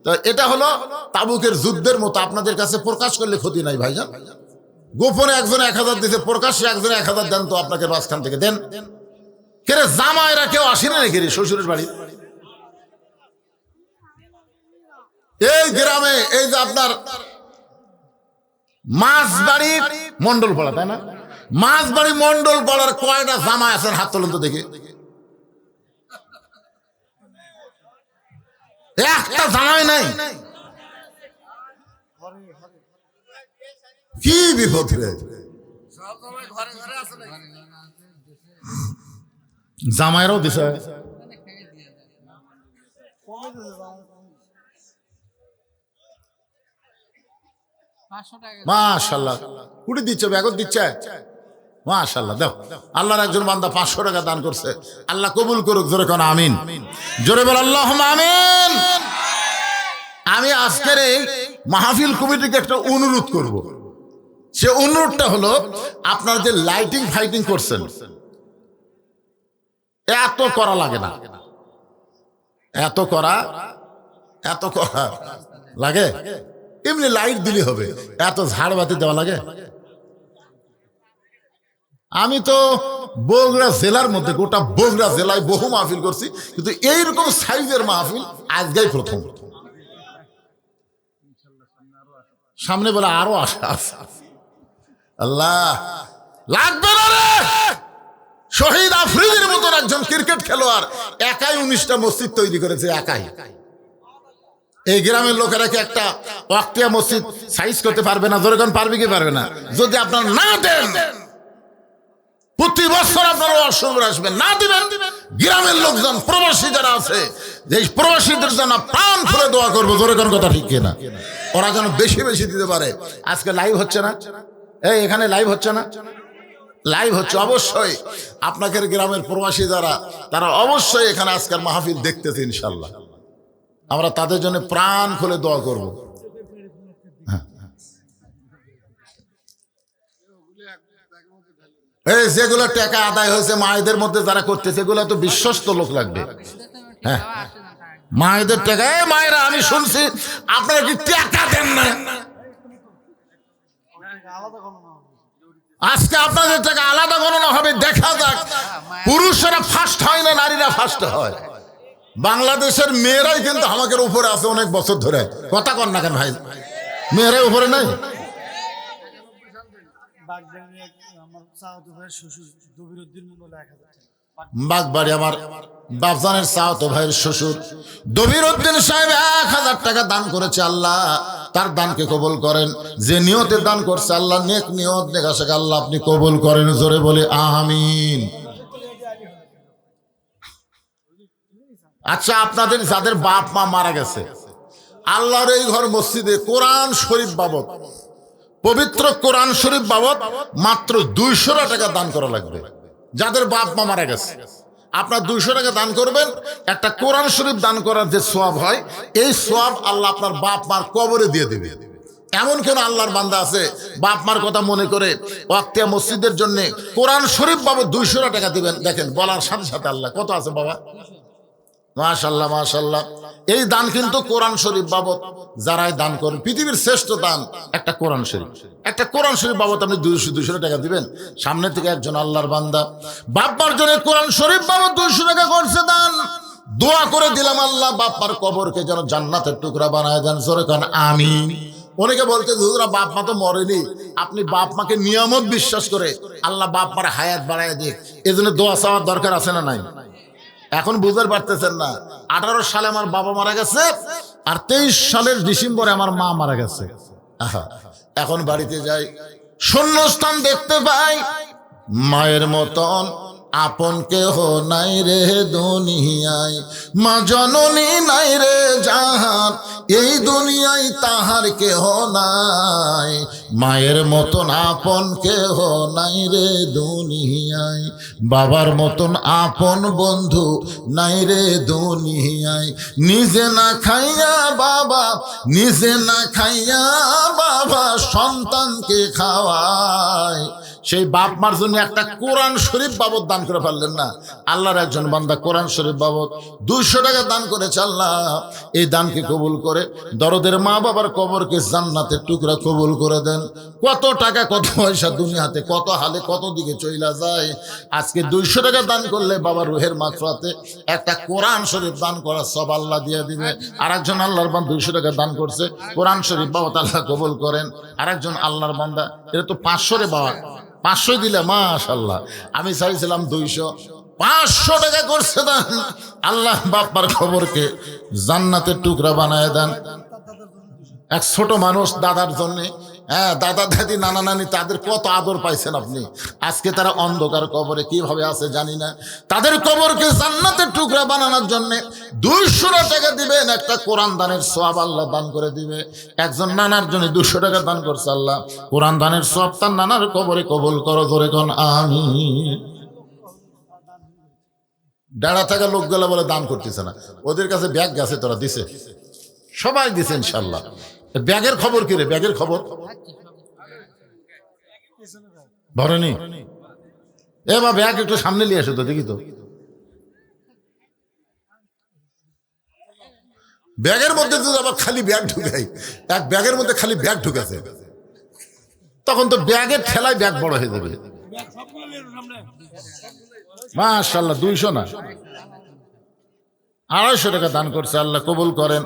তো এটা হলো তাবুকের যুদ্ধের মতো, আপনাদের কাছে প্রকাশ করলে ক্ষতি নাই ভাইজান। গোপনে একজন 1,000 দিতে, প্রকাশ্যে একজন 1,000 দেন তো আপনাকে মাঝখান থেকে দেন। কেরে জামাইরা কেউ আসে না নাকি শ্বশুরের বাড়ি? এই গ্রামে এই যে আপনার মাছবাড়ি মন্ডল পাড়া, তাই না? মাছবাড়ি মন্ডল পাড়ার কয়টা জামাই আছেন হাত তোলেন তো দেখি। একটা জামাই নাই। কি বিপদ রে! জামাইরাও দিছে। মাশাআল্লাহ, কুড়ি দিচ্ছে, ব্যাগত দিচ্ছে। মাশাআল্লাহ, দাও। আল্লাহর একজন বান্দা 500 টাকা দান করছে, আল্লাহ কবুল করুক। জোরে কোন আমিন, জোরে বল আল্লাহুম্মা আমিন। আমি আজকের এই মাহফিল কমিটিকে একটা অনুরোধ করব। সে অনুরোধটা হলো, আপনারা যে লাইটিং ফাইটিং করছেন, এত করা লাগে না। এত করা লাগে? এমনি লাইট দিলে হবে, এত ঝাড়বাতি দেওয়া লাগে? আমি তো বগুড়া জেলার মধ্যে, গোটা বগুড়া জেলায় বহু মাহফিল করছি, কিন্তু এইরকম সাইজের মাহফিল আজকেই প্রথম। সামনে বলে আরো আশা আছে। আল্লাহ, লাগবে না রে। শহীদ আফ্রিদির মতন একজন ক্রিকেট খেলোয়াড় একাই 19টা মসজিদ তৈরি করেছে, একাই। এই গ্রামের লোকেরা কি একটা ওয়াক্তিয়া মসজিদ সাইজ করতে পারবে না? জোরে কোন পারবে কি পারবে না? যদি আপনারা না দেন, প্রতি বছর আপনারা অসুবিধা আসবেন, না দিবেন, গ্রামের লোকজন প্রবাসী যারা আছে, যে প্রবাসীদের জন্য প্রাণ খুলে দোয়া করবো। জোরে কোন কথা ঠিক কিনা? ওরা যেন বেশি বেশি দিতে পারে। আজকে লাইভ হচ্ছে না? এই এখানে লাইভ হচ্ছে না? লাইভ হচ্ছে। অবশ্যই আপনাদের গ্রামের প্রবাসী যারা, তারা অবশ্যই এখানে আজকের মাহফিল দেখতেছে। ইনশাল্লাহ আমরা তাদের জন্য প্রাণ খুলে দোয়া করব। এই যেগুলো টাকা আদায় হয়েছে মায়েদের মধ্যে যারা করতেছে, এগুলো তো বিশ্বস্ত লোক লাগবে। হ্যাঁ, মায়েদের টাকা। এই মায়েরা, আমি শুনছি আপনারা কি টাকা দেন না? আজকে আপনাদের টাকা আলাদা গণনা হবে, দেখা যাক। পুরুষরা ফার্স্ট হয় না, নারীরা ফার্স্ট হয়। বাংলাদেশের মেয়েরাই কিন্তু আমাদের উপরে আছে অনেক বছর ধরে। কথা কন না কেন ভাই? মেয়েরাই উপরে নাই? বাগবাড়ি আমার বাপজানের চাওতো ভাইয়ের শ্বশুর দবিরউদ্দিন সাহেব 1000 টাকা দান করেছে। আল্লাহ তার দানকে কবুল করেন। যে নিয়তে দান করছে, আল্লাহ নেক নিয়ত, নেক আশাকে আল্লাহ আপনি কবুল করেন। জোরে বলে আমিন। আচ্ছা, আপনাদের যাদের বাপ মা মারা গেছে, আল্লাহর এই ঘর মসজিদে কোরআন শরীফ বাবদ, পবিত্র কোরআন শরীফ বাবদ মাত্র 200 টাকা দান করা লাগবে। যাদের বাপ মা মারা গেছে, আপনার 200 টাকা দান করবেন। একটা কোরআন শরীফ দান করার যে সওয়াব হয়, এই সওয়াব আল্লাহ আপনার বাপ মার কবরে দিয়ে দেবে। এমন কোন আল্লাহর বান্দা আছে বাপ মার কথা মনে করে ওয়াক্তিয়া মসজিদের জন্য কোরআন শরীফ বাবদ 200 টাকা দিবেন? দেখেন, বলার সাথে সাথে আল্লাহ কত আছে বাবা। মাশাআল্লাহ, মাশাআল্লাহ। এই দান কিন্তু কোরআন শরীফ বাবদ যারাই দান করেন, পৃথিবীর শ্রেষ্ঠ দান একটা কোরআন শরীফ। একটা কোরআন শরীফ বাবদ আপনি 200 টাকা দিবেন। সামনে থেকে একজন আল্লাহর বান্দা বাপ্পার জন্য কোরআন শরীফ বাবদ 200 টাকা করছে দান। দোয়া করে দিলাম, আল্লাহ বাপ্পার কবরকে যেন জান্নাতের টুকরা বানায় দেন। জোরে কান আমিন। অনেকে বলতে, হুজুরা বাপ মা তো মরেনি, আপনি বাপ মাকে নিয়ামত বিশ্বাস করে আল্লাহ বাপ মার হায়াত বাড়ায় দিক, এজন্য দোয়া চাওয়ার দরকার আছে না নাই? এখন বুঝতে পারতেছেন না? 18 সালে আমার বাবা মারা গেছে, আর 23 সালের ডিসেম্বরে আমার মা মারা গেছে। এখন বাড়িতে যাই, শূন্যস্থান দেখতে পাই। মায়ের মতন আপন কেহ নাই রে দুনিয়ায়, মা জননী নাই রে জাহান, এই দুনিয়ায় তাহার কেহ নাই। মায়ের মতন আপন কেহ নাই রে দুনিয়ায়, বাবার মতন আপন বন্ধু নাই রে দুনিয়ায়। নিজে না খাইয়া বাবা, নিজে না খাইয়া বাবা সন্তানকে খাওয়ায়। সেই বাপ মার জন্য একটা কোরআন শরীফ বাবদ দান করে পারলেন না? আল্লাহর একজন বান্দা কোরআন শরীফ বাবদ 200 টাকা দান করেছে। আল্লাহ এই দানকে কবুল করে দরদের মা বাবার কবরকে জান্নাতের টুকরা কবুল করে দেন। কত টাকা, কত পয়সা দুনিয়াতে কত হালে কত দিকে চইলা যায়। আজকে 200 টাকা দান করলে বাবার রুহের মাগফিরাতে একটা কোরআন শরীফ দান করার সব আল্লাহ দিয়ে দিবে। আর একজন আল্লাহর বান্দা 200 টাকা দান করছে, কোরআন শরীফ বাবদ আল্লাহ কবুল করেন। আর একজন আল্লাহর বান্দা, এটা তো 500 রে বাবা, 500 দিলে মাশাআল্লাহ। আমি চাইছিলাম 200, 500 টাকা করছে দান। আল্লাহ বাপ্পার খবরকে জান্নাতের টুকরা বানায় দেন। এক ছোট মানুষ দাদার জন্য হ্যাঁ, দাদা দাদি নানা নানি তাদের কত আদর পাইছেন আপনি। আজকে তারা অন্ধকার কবরে কিভাবে আছে জানি না। তাদের কবরকে জান্নাতের টুকরা বানানোর জন্য 200 টাকা দিবেন, একটা কোরআন দানের সওয়াব আল্লাহ দান করে দিবে। একজন নানার জন্য 200 টাকা দান করছে আল্লাহ, কোরআন দানের সওয়াব তার নানার কবরে কবুল করো, ধরে কোন আমিন। ডাড়া থাকা লোকগুলা বলে দান করতেছে না, ওদের কাছে ব্যাগ গেছে, তোরা দিছে, সবাই দিছে ইনশাল্লাহ। ব্যাগের খবর কি রে? ব্যাগের খবর ভরেনি? এবার ব্যাগ একটু সামনে নিয়ে আসো তো, দেখি তো। ব্যাগের মধ্যে যদি আবার খালি ব্যাগ ঢুকাই, এক ব্যাগের মধ্যে খালি ব্যাগ ঢুকেছে, তখন তো ব্যাগের ঠেলায় ব্যাগ বড় হয়ে যাবে। মাশাআল্লাহ, 200 না 250 টাকা দান করছে, আল্লাহ কবুল করেন।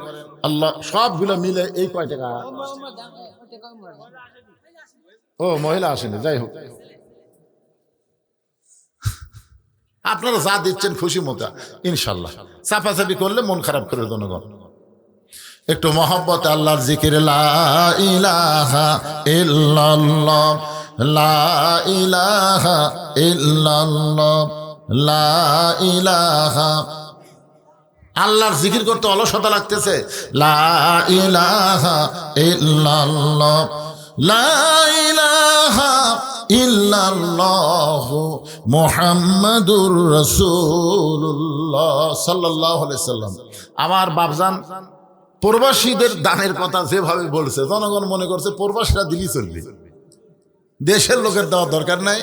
আল্লাহ সবগুলো মিলে এই কয় টাকা? ও মহিলা আসেনি, যাই হোক আপনারা যা দিচ্ছেন খুশি মতো ইনশাল্লাহ। চাপাচাপি করলে মন খারাপ করে জনগণ। একটু মহব্বত আল্লাহর জিকির, লা ইলাহা ইল্লাল্লাহ, লা ইলাহা ইল্লাল্লাহ, লা ইলাহা। আল্লাহর জিকির করতে অলসতা লাগতেছে, লা ইলাহা ইল্লাল্লাহ, লা ইলাহা ইল্লাল্লাহু মুহাম্মাদুর রাসূলুল্লাহ সাল্লাল্লাহু আলাইহি সাল্লাম। আমার বাপজান প্রবাসীদের দানের কথা যেভাবে বলছে, জনগণ মনে করছে প্রবাসীরা দিলি চলবে, দেশের লোকের দেওয়ার দরকার নাই।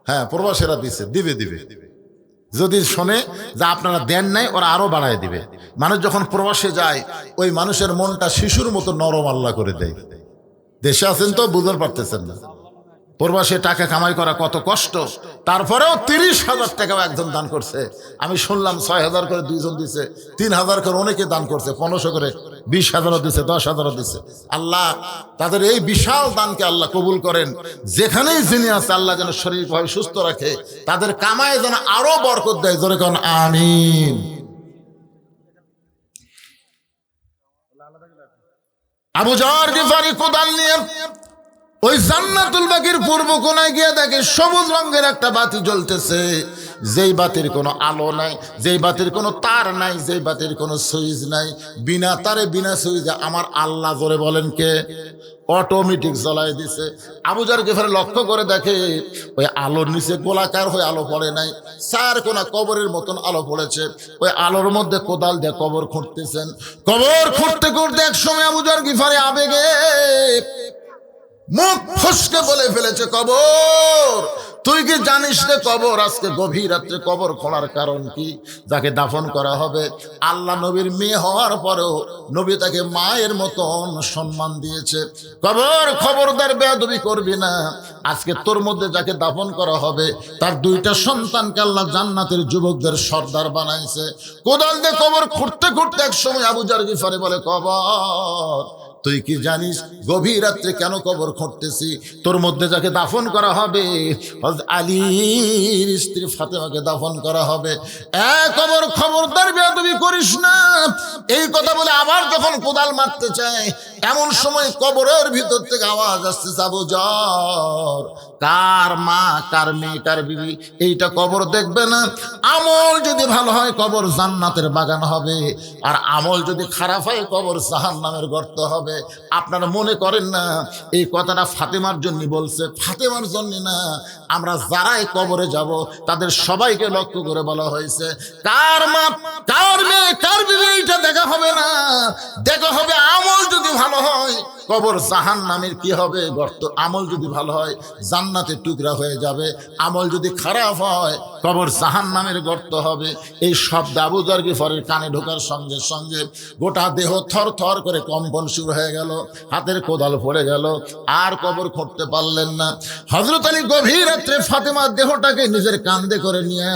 হ্যাঁ, প্রবাসীরা দিছে, দিবে দিবে। যদি শোনে যে আপনারা দেন নাই, ওরা আরো বাড়ায় দিবে। মানুষ যখন প্রবাসে যায়, ওই মানুষের মনটা শিশুর মতো নরম আল্লাহ করে দেয়। দেশে আছেন তো বুঝতে পারতেছেন না, প্রবাসে টাকা কামাই করা কত কষ্ট। তারপরেও 30,000 টাকাও একজন দান করছে। আমি শুনলাম 6,000 করে দুইজন দিছে, 3,000 করে অনেকে দান করছে, 1500 করে, 20,000 দিছে, 10,000 দিছে। আল্লাহ তাদের এই বিশাল দানকে আল্লাহ কবুল করেন। যেখানেই যিনি আছে আল্লাহ যেন শরীরভাবে সুস্থ রাখে, তাদের কামায় যেন আরো বরকত দেয়, জোরে কোন আমিন। আবু যর গিফারি কোদাল নিয়ে ওই জান্নাতুল বাকির পূর্ব কোনায় গিয়ে দেখে সবুজ রঙের একটা বাতি জ্বলতেছে, যেই বাতির কোনো আলো নাই, যেই বাতির কোনো তার নাই, যেই বাতির কোনো সুইচ নাই, বিনা তারে বিনা সুইচে আমার আল্লাহ জোরে বলেন কে অটোমেটিক জ্বলাই দিছে। আবু যর গিফারি লক্ষ্য করে দেখে ওই আলোর নিচে গোলাকার হয়ে আলো পড়ে নাই, 4 কোনা কবরের মতন আলো পড়েছে। ওই আলোর মধ্যে কোদাল দিয়ে কবর খুঁড়তেছেন। কবর খুঁড়তে খুঁড়তে এক সময় আবু যর গিফারি আবেগে মুখ ফসকে বলে ফেলেছে, কবর তুই কি জানিস রে কবর আজকে গভীর রাত্রে কবর খোঁড়ার কারণ কি? যাকে দাফন করা হবে, আল্লাহ নবীর মেয়ে হওয়ার পরেও নবী তাকে মায়ের মতন সম্মান দিয়েছে। কবর খবরদার বেয়াদবি করবি না। আজকে তোর মধ্যে যাকে দাফন করা হবে, তার 2টা সন্তানকে আল্লাহ জান্নাতের যুবকদের সর্দার বানাইছে। কোদাল দিয়ে কবর খুঁড়তে খুঁড়তে এক সময় আবু যর গিফারি বলে, কবর তুই কি জানিস গভীর রাত্রে কেন কবর খুঁড়তেছি? তোর মধ্যে যাকে দাফন করা হবে, হযরত আলীর স্ত্রী ফাতেমাকে দাফন করা হবে। কবর খবরদার বেয়াদবি করিস না। এই কথা বলে আবার যখন কোদাল মারতে চায়, এমন সময় কবরের ভিতর থেকে আওয়াজ আসছে, আবু যর কার মা, কার মেয়ে, কার বিবি, এইটা কবর দেখবে না। আমল যদি ভালো হয় কবর জান্নাতের বাগান হবে, আর আমল যদি খারাপ হয় কবর জাহান্নামের গর্ত হবে। আপনারা মনে করেন না এই কথাটা ফাতেমার জন্য বলছে? ফাতেমার জন্য না, আমরা যারাই কবরে যাব তাদের সবাইকে লক্ষ্য করে বলা হয়েছে, কার মা, কার মেয়ে, কার বিবি এইটা দেখা হবে না, দেখা হবে আমল যদি ভালো হয় কবর জাহান্নামের কি হবে গর্ত। আমল যদি ভালো হয় জান্নাতের টুকরা হয়ে যাবে, আমল যদি খারাপ হয় কবর জাহান্নামের গর্ত হবে। এই শব্দ আবু যর গিফারির কানে ঢোকার সঙ্গে সঙ্গে গোটা দেহ থর থর করে কম্পন শুরু হয়ে গেল, হাতের কোদাল পড়ে গেল, আর কবর খুঁড়তে পারলেন না। হযরত আলী গভীর রাত্রে ফাতেমার দেহটাকে নিজের কাঁধে করে নিয়ে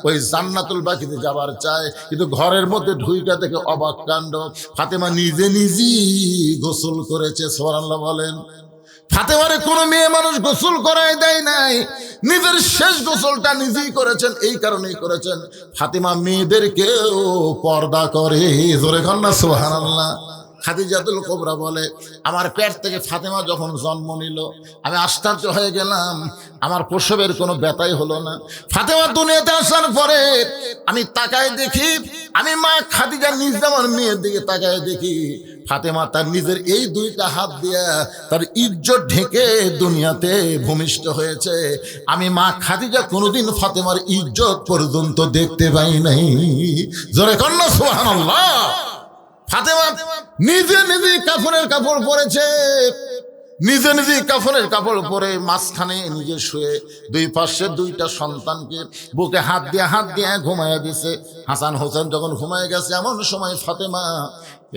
ওই জান্নাতুল বাকিতে যাবার চায়, কিন্তু ঘরের মধ্যে ঢুইকা থেকে অবাক কাণ্ড, ফাতেমা নিজে নিজেই গোসল করেছে। সুবহানাল্লাহ বলেন। ফাতেমারে কোনো মেয়ে মানুষ গোসল করায় দেয় নাই, নিজের শেষ গোসলটা নিজেই করেছেন। এই কারণেই করেছেন, ফাতেমা মেয়েদেরকেও পর্দা করে, জোরে কন্যা সুবহানাল্লাহ। খাদিজাতুল কুবরা বলে, আমার পেট থেকে ফাতেমা যখন জন্ম নিল আমি আশ্চর্য হয়ে গেলাম, আমার প্রসবের কোনো ব্যথাই হলো না। ফাতেমা দুনিয়াতে আসার পরে আমি তাকায় দেখি, আমি মা খাদিজা নিজ আমার মেয়ের দিকে তাকায় দেখি, ফাতেমা তার নিজের এই দুইটা হাত দিয়া তার ইজ্জত ঢেকে দুনিয়াতে ভূমিষ্ঠ হয়েছে। আমি মা খাদিজা কোনোদিন ফাতেমার ইজ্জত পর্যন্ত দেখতে পাই নাই। জোরে কন্যা সুবহানাল্লাহ। ফাতেমা নিজে নিজে কাফনের কাপড় পরেছে, নিজে নিজে কাফনের কাপড় পরে মাঝখানে নিজে শুয়ে দুই পাশে দুইটা সন্তানকে বুকে হাত দিয়ে ঘুমাইয়া দিছে। হাসান হোসেন যখন ঘুমায় গেছে এমন সময় ফাতেমা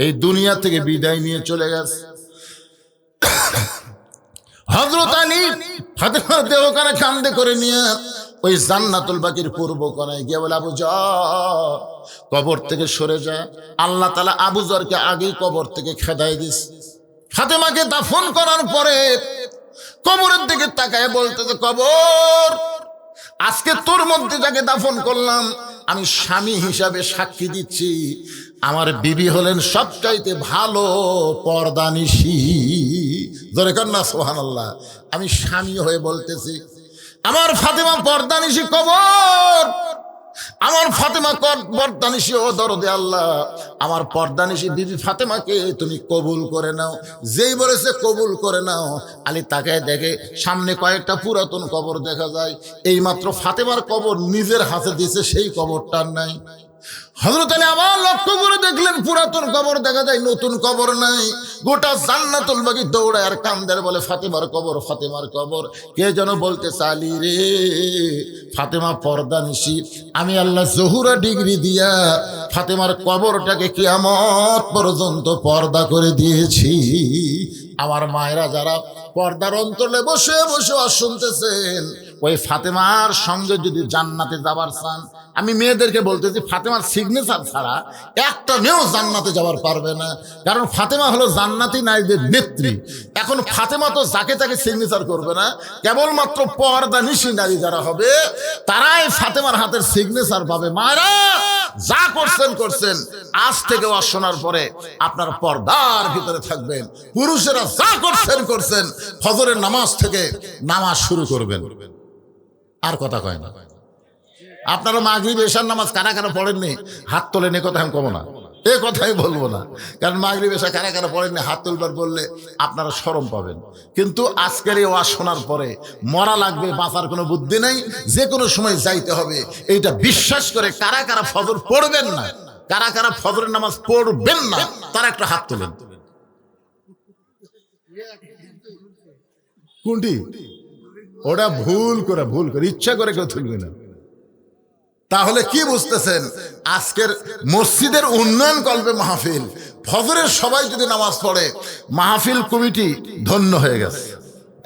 এই দুনিয়া থেকে বিদায় নিয়ে চলে গেছে। হযরত আলী ফাতেমার দেহখানা কাঁধে করে নিয়ে ওই জান্নাতুল বাকির পূর্ব কোণায় গিয়ে বলে, আবু যর কবর থেকে সরে যা। আল্লাহ তাআলা আবু যরকে আগেই কবর থেকে খেদাই দিস। ফাতেমাকে দাফন করার পরে কবরের দিকে তাকায় বলতেছে, কবর আজকে তোর মধ্যে যাকে দাফন করলাম আমি স্বামী হিসাবে সাক্ষী দিচ্ছি, আমার বিবি হলেন সবচাইতে ভালো পর্দানিশী। জোরে কন্যা সুবহানাল্লাহ। আমি স্বামী হয়ে বলতেছি আমার ফাতেমা পর্দানিশী। কবর আমার ফাতেমা পর্দানিশী, ও দরদে আল্লাহ আমার পর্দানিশী বিবি ফাতেমাকে তুমি কবুল করে নাও। যেই বলেছে কবুল করে নাও, আলী তাকায় দেখে সামনে কয়েকটা পুরাতন কবর দেখা যায়। এইমাত্র ফাতেমার কবর নিজের হাতে দিয়েছে, সেই কবরটার নাই। হযরত আলী আবার লক্ষ্য করে দেখলেন পুরাতন কবর দেখা যায়, নতুন কবর নাই। গোটা জান্নাতুল বাকি দৌড়ায় আর কান্দের বলে, ফাতেমার কবর, ফাতেমার কবর। কে যেন বলতে, আলী রে ফাতেমা পর্দানিশী, আমি আল্লাহ জহুরা ডিগ্রি দিয়া ফাতেমার কবরটাকে কিয়ামত পর্যন্ত পর্দা করে দিয়েছি। আমার মায়েরা যারা পর্দার অন্তরে বসে বসে শুনতেছেন, ওই ফাতেমার সঙ্গে যদি জান্নাতে যাবার চান, আমি মেয়েদেরকে বলতেছি ফাতেমার সিগনেচার ছাড়া একটা মেয়েও জান্নাতে যাওয়ার পারবে না। কারণ ফাতেমা হলো জান্নাতি নারীদের নেত্রী। এখন ফাতেমা তো যাকে তাকে সিগনেচার করবে না, কেবলমাত্র পর্দানিশী নারী যারা হবে তারাই ফাতেমার হাতের সিগনেচার পাবে। মায়েরা যা করছেন করছেন, আজ থেকে ওয়াজ শোনার পরে আপনার পর্দার ভিতরে থাকবেন। পুরুষেরা যা করছেন করছেন, ফজরের নামাজ থেকে নামাজ শুরু করবেন। আর কথা কয় না। আপনারা মাগরিব এশার নামাজ কারা কারা পড়েননি হাত তোলেন, এ কথা আমি কব না, এ কথাই বলবো না। কারণ মাগরিব এশা কারা কারা পড়েননি হাত তুলবার বললে আপনারা শরম পাবেন। কিন্তু আজকের এই ওয়াজ শোনার পরে মরা লাগবে, বাঁচার কোনো বুদ্ধি নেই, যে কোনো সময় যাইতে হবে, এইটা বিশ্বাস করে কারা কারা ফজর পড়বেন না, কারা কারা ফজরের নামাজ পড়বেন না, তারা একটা হাত তোলেন। কোনটি? ওটা ভুল করে ইচ্ছা করে কেউ তুলবে না। তাহলে কি বুঝতেছেন? আজকের মসজিদের উন্নয়ন কল্পে মাহফিল, ফজরের সবাই যদি নামাজ পড়ে, মাহফিল কমিটি ধন্য হয়ে গেছে।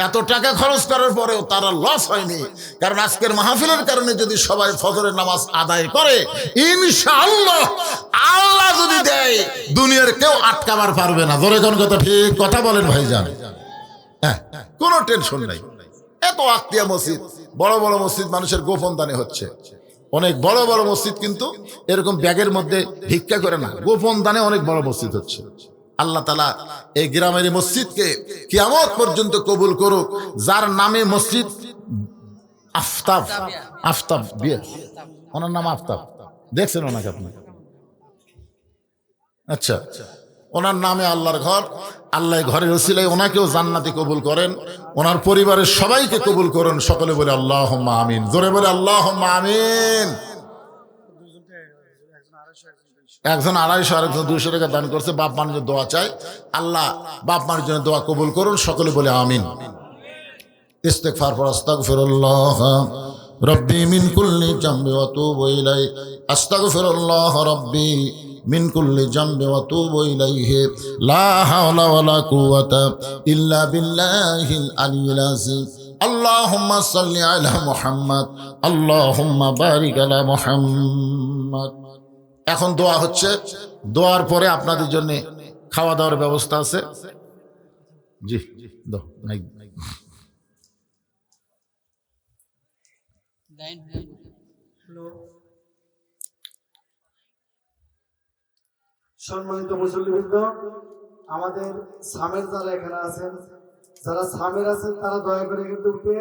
এত টাকা খরচ করার পরেও তারা লস হয়নি। কারণ আজকের মাহফিলের কারণে যদি সবাই ফজরের নামাজ আদায় করে, ইনশাআল্লাহ আল্লাহ যদি দেয়, দুনিয়ার কেউ আটকাবার পারবে না। ধরে কোন কথা ঠিক কথা বলেন ভাইজান? হ্যাঁ, কোনো টেনশন নাই। এত আত্মীয় মসজিদ, বড় বড় মসজিদ মানুষের গোপন দানে হচ্ছে। অনেক বড় বড় মসজিদ কিন্তু এরকম ব্যাগের মধ্যে ভিক্ষা করে না, গোপন দানে অনেক বড় মসজিদ হচ্ছে। আল্লাহ তাআলা এই গ্রামের মসজিদকে কিয়ামত পর্যন্ত কবুল করুক। যার নামে মসজিদ আফতাব বিয়ে, ওনার নাম আফতাব, দেখছেন ওনাকে আপনি? আচ্ছা, ওনার নামে আল্লাহর ঘর, আল্লাহ ঘরের ওসিলায় ওনাকেও জান্নাতে কবুল করেন, ওনার পরিবারের সবাইকে কবুল করেন। সকলে বলে আল্লাহুম্মা আমিন। জোরে বলে আল্লাহুম্মা আমিন। একজন 250, আরেকজন 200 টাকা দান করছে। বাপ মার জন্য দোয়া চাই, আল্লাহ বাপ মার জন্য দোয়া কবুল করুন। সকলে বলে আমিন। ইস্তিগফার পড়ো। আস্তাগফিরুল্লাহ রাব্বি মিন কুল্লি জামবি ওয়া তুবু ইলাইহি, আস্তাগফিরুল্লাহ রাব্বি মিন কুল্লি জামবি ওয়া তুবু ইলাইহি, লা হাওলা ওয়ালা কুওয়াতা ইল্লা বিল্লাহিল আলিয়্যিল আযীম। আল্লাহুম্মা সাল্লি আলা মুহাম্মাদ, আল্লাহুম্মা বারিক আলা মুহাম্মাদ। এখন দোয়া হচ্ছে, দোয়ার পরে আপনাদের জন্য খাওয়া দাওয়ার ব্যবস্থা আছে। জি দাও। সম্মানিত মুসল্লিবৃন্দ, আমাদের সামের যারা এখানে আছেন, যারা সামের আছেন তারা দয়া করে কিন্তু উঠে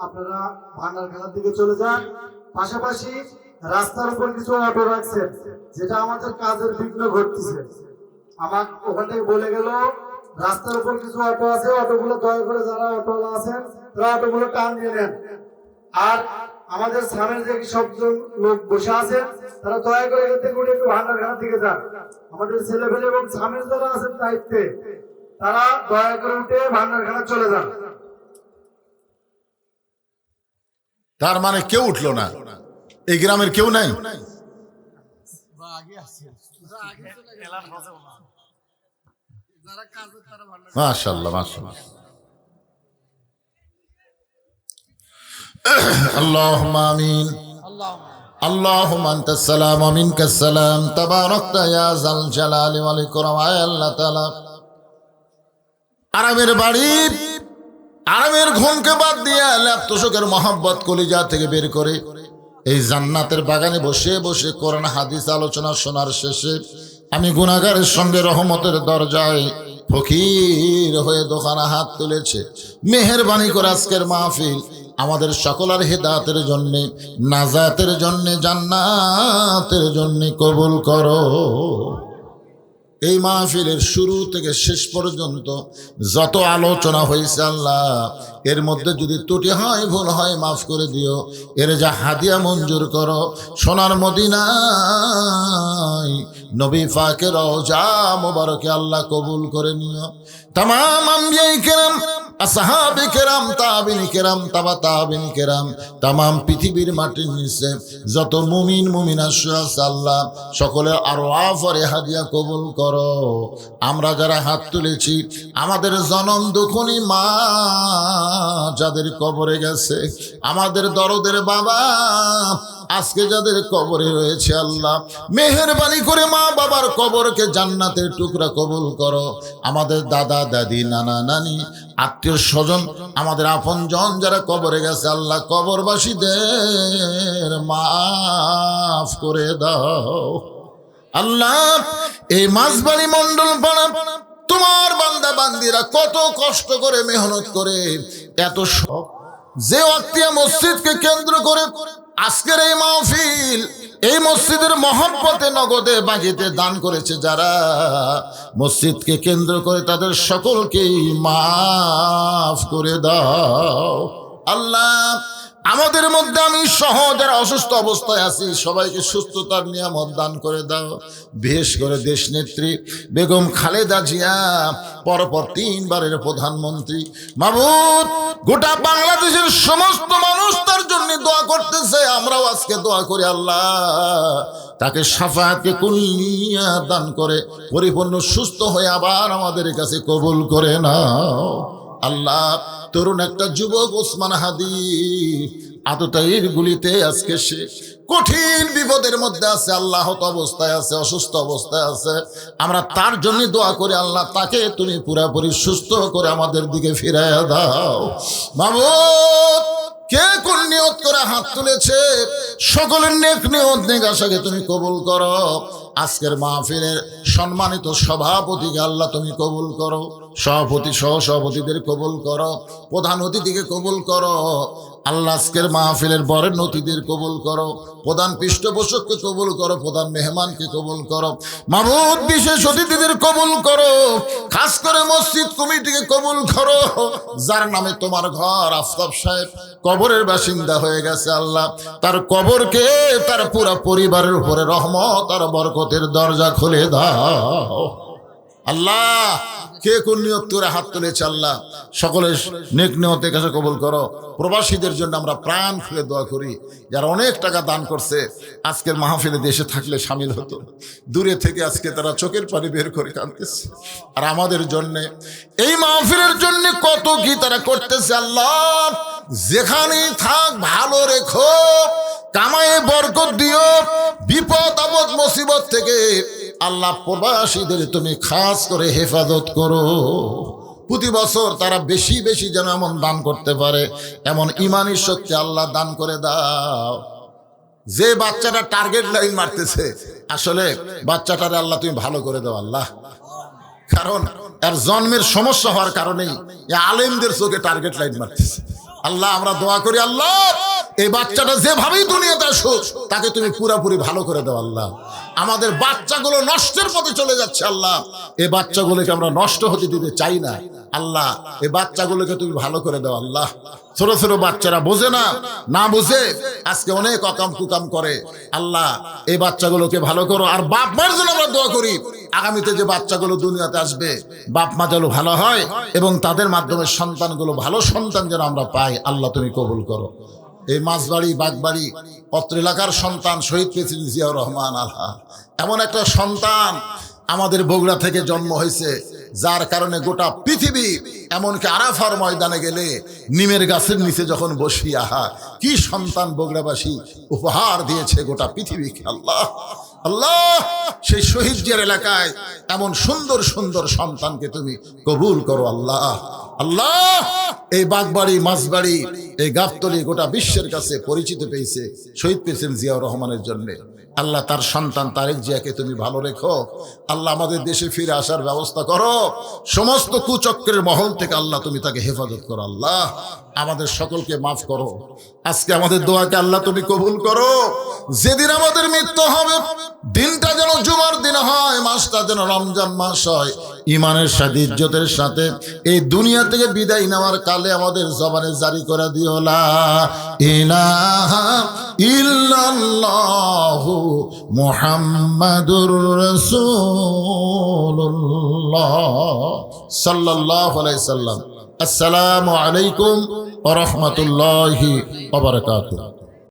আপনারা ভান্ডারখানার দিকে চলে যান। পাশাপাশি রাস্তার উপর কিছু অটো রাখছেন, যেটা আমাদের কাজের বিঘ্ন ঘটতেছে। আমার ওখান থেকে বলে গেল রাস্তার উপর কিছু অটো আছে, অটোগুলো দয়া করে যারা অটোওয়ালা আছেন তারা অটোগুলো টান দিয়ে নেন। আর আমাদের সামনে যে সবজন লোক বসে আছেন তারা দয়া করে এখান থেকে উঠে একটু ভান্ডারখানার দিকে যান। আমাদের ছেলেপেলে এবং সামনে যারা আছেন দায়িত্বে তারা দয়া করে উঠে ভান্ডারখানা চলে যান। তার মানে কেউ উঠলো না, এই গ্রামের কেউ নাই। মাশাআল্লাহ মাশাআল্লাহ। আল্লাহুম্মা আমিন। আল্লাহুম্মা আনতাস সালাম ওয়া মিনকাস সালাম তাবারাকতা ইয়া যাল জালালি ওয়াল ইকরাম। আল্লাহ তাআলা আরামের বাড়ি, আরামের ঘুমকে বাদ দিয়ে তোষকের মহব্বত কলিজা থেকে বের করে এই জান্নাতের বাগানে বসে বসে কোরআন হাদিস আলোচনা শোনার শেষে আমি গুনাহগারের সঙ্গে রহমতের দরজায় ফকির হয়ে দোকানে হাত তুলেছে। মেহেরবানি করে আজকের মাহফিল আমাদের সকলের হেদায়েতের জন্য, নাজাতের জন্য, জান্নাতের জন্য কবুল করো। এই মাহফিলের শুরু থেকে শেষ পর্যন্ত যত আলোচনা হয়েছে আল্লাহ, এর মধ্যে যদি ত্রুটি হয়, ভুল হয়, মাফ করে দিও। এর যা হাদিয়া মঞ্জুর করো। সোনার মদিনায় নবী পাকের রওজা মোবারকে আল্লাহ কবুল করে নিও। তামাম আম্বিয়ায়ে কেরাম, আসহাবে কেরাম, তাবিঈন কেরাম, তাবা তাবিঈন কেরাম, তামাম পৃথিবীর মাটির নিচে যত মুমিন মুমিনা আছে আল্লাহ সকলের আরওয়াফে হাদিয়া কবুল করো। আমরা যারা হাত তুলেছি, আমাদের জনম দুঃখনী মা যাদের কবরে গেছে, আমাদের দরদের বাবা আজকে যাদের কবরে রয়েছে আল্লাহ মেহেরবানি করে মা বাবার কবরকে জান্নাতের টুকরা কবুল করো। আমাদের দাদা দাদি, নানা নানি, আত্মীয় স্বজন, আমাদের আপনজন যারা কবরে গেছে আল্লাহ কবরবাসীদের মাফ করে দাও আল্লাহ। এই মাঝবাড়ি মন্ডল পাড়া তোমার বান্দা বান্দিরা কত কষ্ট করে মেহনত করে এত যে ওয়াক্তিয়া মসজিদকে কেন্দ্র করে আজকের এই মাহফিল, এই মসজিদের মহব্বতে নগদে বাকিতে দান করেছে যারা, মসজিদকে কেন্দ্র করে তাদের সকলকেই মাফ করে দাও আল্লাহ। আমাদের মধ্যে আমি সহ যারা অসুস্থ অবস্থায় আছি সবাইকে সুস্থতার নিয়ামত দান করে দাও। বিশেষ করে দেশ নেত্রী বেগম খালেদা জিয়া, পরপর 3 বারের প্রধানমন্ত্রী, মাবুদ গোটা বাংলাদেশের সমস্ত মানুষ তার জন্য দোয়া করতেছে। আমরাও আজকে দোয়া করি আল্লাহ তাকে শাফাআতে কুল্লিয়া দান করে পরিপূর্ণ সুস্থ হয়ে আবার আমাদের কাছে কবুল করে নাও আল্লাহ। তরুণ একটা যুবক ওসমান হাদি আততায়ীর গুলিতে আজকে সে কঠিন বিপদের মধ্যে আছে, আল্লাহত অবস্থায় আছে, অসুস্থ অবস্থায় আছে। আমরা তার জন্য দোয়া করি আল্লাহ তাকে তুমি পুরোপুরি সুস্থ করে আমাদের দিকে ফিরাইয়া দাও মাবুদ। কে কোন নিয়ত করে হাত তুলেছে সকলের নেক নিয়ত নেক আশাকে তুমি কবুল করো। আজকের মাহফিলের সম্মানিত সভাপতিকে আল্লাহ তুমি কবুল করো, সভাপতি সহ সভাপতিদের কবুল করো, প্রধান অতিথিকে কবুল করো আল্লাহ। আজকের মাহফিলের বরেণ্য অতিথিদের কবুল করো, প্রধান পৃষ্ঠপোষককে কবুল করো, প্রধান মেহমানকে কবুল করো মাবুদ। বিশেষ অতিথিদের কবুল করো, খাস করে মসজিদ কমিটিকে কবুল করো যার নামে তোমার ঘর আফতাব সাহেব কবরের বাসিন্দা হয়ে গেছে আল্লাহ। তার কবরকে তার পুরো পরিবারের উপরে রহমত আর বরকতের দরজা খুলে দাও আল্লাহ। কে কোন নিয়ত করে হাত তুলেছে আল্লাহ সকলের নেক নিয়তের কাছে কবুল করো। প্রবাসীদের জন্য আমরা প্রাণ খুলে দোয়া করি, যারা অনেক টাকা দান করছে আজকের মাহফিলে দেশে থাকলে শামিল হতো, দূরে থেকে আজকে তারা চোখের পানি বের করে কাঁদতেছে। আর আমাদের জন্য এই মাহফিলের জন্য কত কি তারা করতেছে আল্লাহ। যেখানেই থাক ভালো রেখো, কামায়ে বরকত দিও, বিপদ আপদ মুসিবত থেকে আল্লাহ প্রবাসীদের তুমি খাস করে হেফাজত করো। প্রতি বছর তারা বেশি বেশি যেন এমন দান করতে পারে, এমন ইমানি শক্তি আল্লাহ দান করে দাও। যে বাচ্চাটা টার্গেট লাইন মারতেছে আসলে বাচ্চাটারে আল্লাহ তুমি ভালো করে দাও আল্লাহ। কারণ এর জন্মের সমস্যা হওয়ার কারণেই এ আলেমদের চোখে টার্গেট লাইট মারতেছে। আল্লাহ আমরা দোয়া করি, আল্লাহ এই বাচ্চাটা যেভাবেই দুনিয়াতে আসুক তাকে তুমি পুরোপুরি ভালো করে দাও আল্লাহ। আমাদের বাচ্চাগুলো নষ্টের পথে চলে যাচ্ছে আল্লাহ, এই বাচ্চাগুলোকে আমরা নষ্ট হতে দিতে চাই না আল্লাহ। এই বাচ্চাগুলোকে তুমি ভালো করে দাও আল্লাহ। ছোট ছোট বাচ্চারা বোঝে না, না বুঝে আজকে অনেক অকাম কুকাম করে আল্লাহ। এই বাচ্চাগুলোকে ভালো করো। আর বাপ মার জন্য আমরা দোয়া করি, আগামীতে যে বাচ্চাগুলো দুনিয়াতে আসবে বাপ মা যেন ভালো হয় এবং তাদের মাধ্যমে সন্তানগুলো ভালো সন্তান যেন আমরা পাই আল্লাহ তুমি কবুল করো। এই মাছবাড়ি বাগবাড়ি অত্র এলাকার সন্তান শহীদ প্রেসিডেন্ট জিয়াউর রহমান আলহা, এমন একটা সন্তান আমাদের বগুড়া থেকে জন্ম হয়েছে, যার কারণে গোটা পৃথিবী, এমনকি আরাফার ময়দানে গেলে নিমের গাছের নিচে যখন বসি, আহা কি সন্তান বগুড়াবাসী উপহার দিয়েছে গোটা পৃথিবীকে। আল্লাহ আল্লাহ সেই শহীদ জিয়ার এলাকায় এমন সুন্দর সুন্দর সন্তানকে তুমি কবুল করো আল্লাহ। আল্লাহ এই বাগবাড়ি মাছবাড়ি এই গাবতলী গোটা বিশ্বের কাছে পরিচিত পেয়েছে শহীদ প্রেসিডেন্ট জিয়াউর রহমানের জন্য। আল্লাহ তার সন্তান তারেক জিয়াকে তুমি ভালো রেখো আল্লাহ। আমাদের দেশে ফিরে আসার ব্যবস্থা করো, সমস্ত কুচক্রের মহল থেকে আল্লাহ তুমি তাকে হেফাজত করো আল্লাহ। আমাদের সকলকে মাফ করো। আজকে আমাদের দোয়াকে আল্লাহ তুমি কবুল করো। যেদিন আমাদের মৃত্যু হবে দিনটা যেন জুমার দিন হয়, মাসটা যেন রমজান মাস হয়, ইমানের সাথে ইজ্জতের সাথে এই দুনিয়া থেকে বিদায় নেওয়ার কালে আমাদের জবানে জারি করে দিও লা ইলাহা ইল্লাল্লাহু মুহাম্মাদুর রাসূলুল্লাহ সাল্লাল্লাহু আলাইহি সাল্লাম। আসসালামু আলাইকুম ওয়া রাহমাতুল্লাহি ওয়া বারাকাতুহু।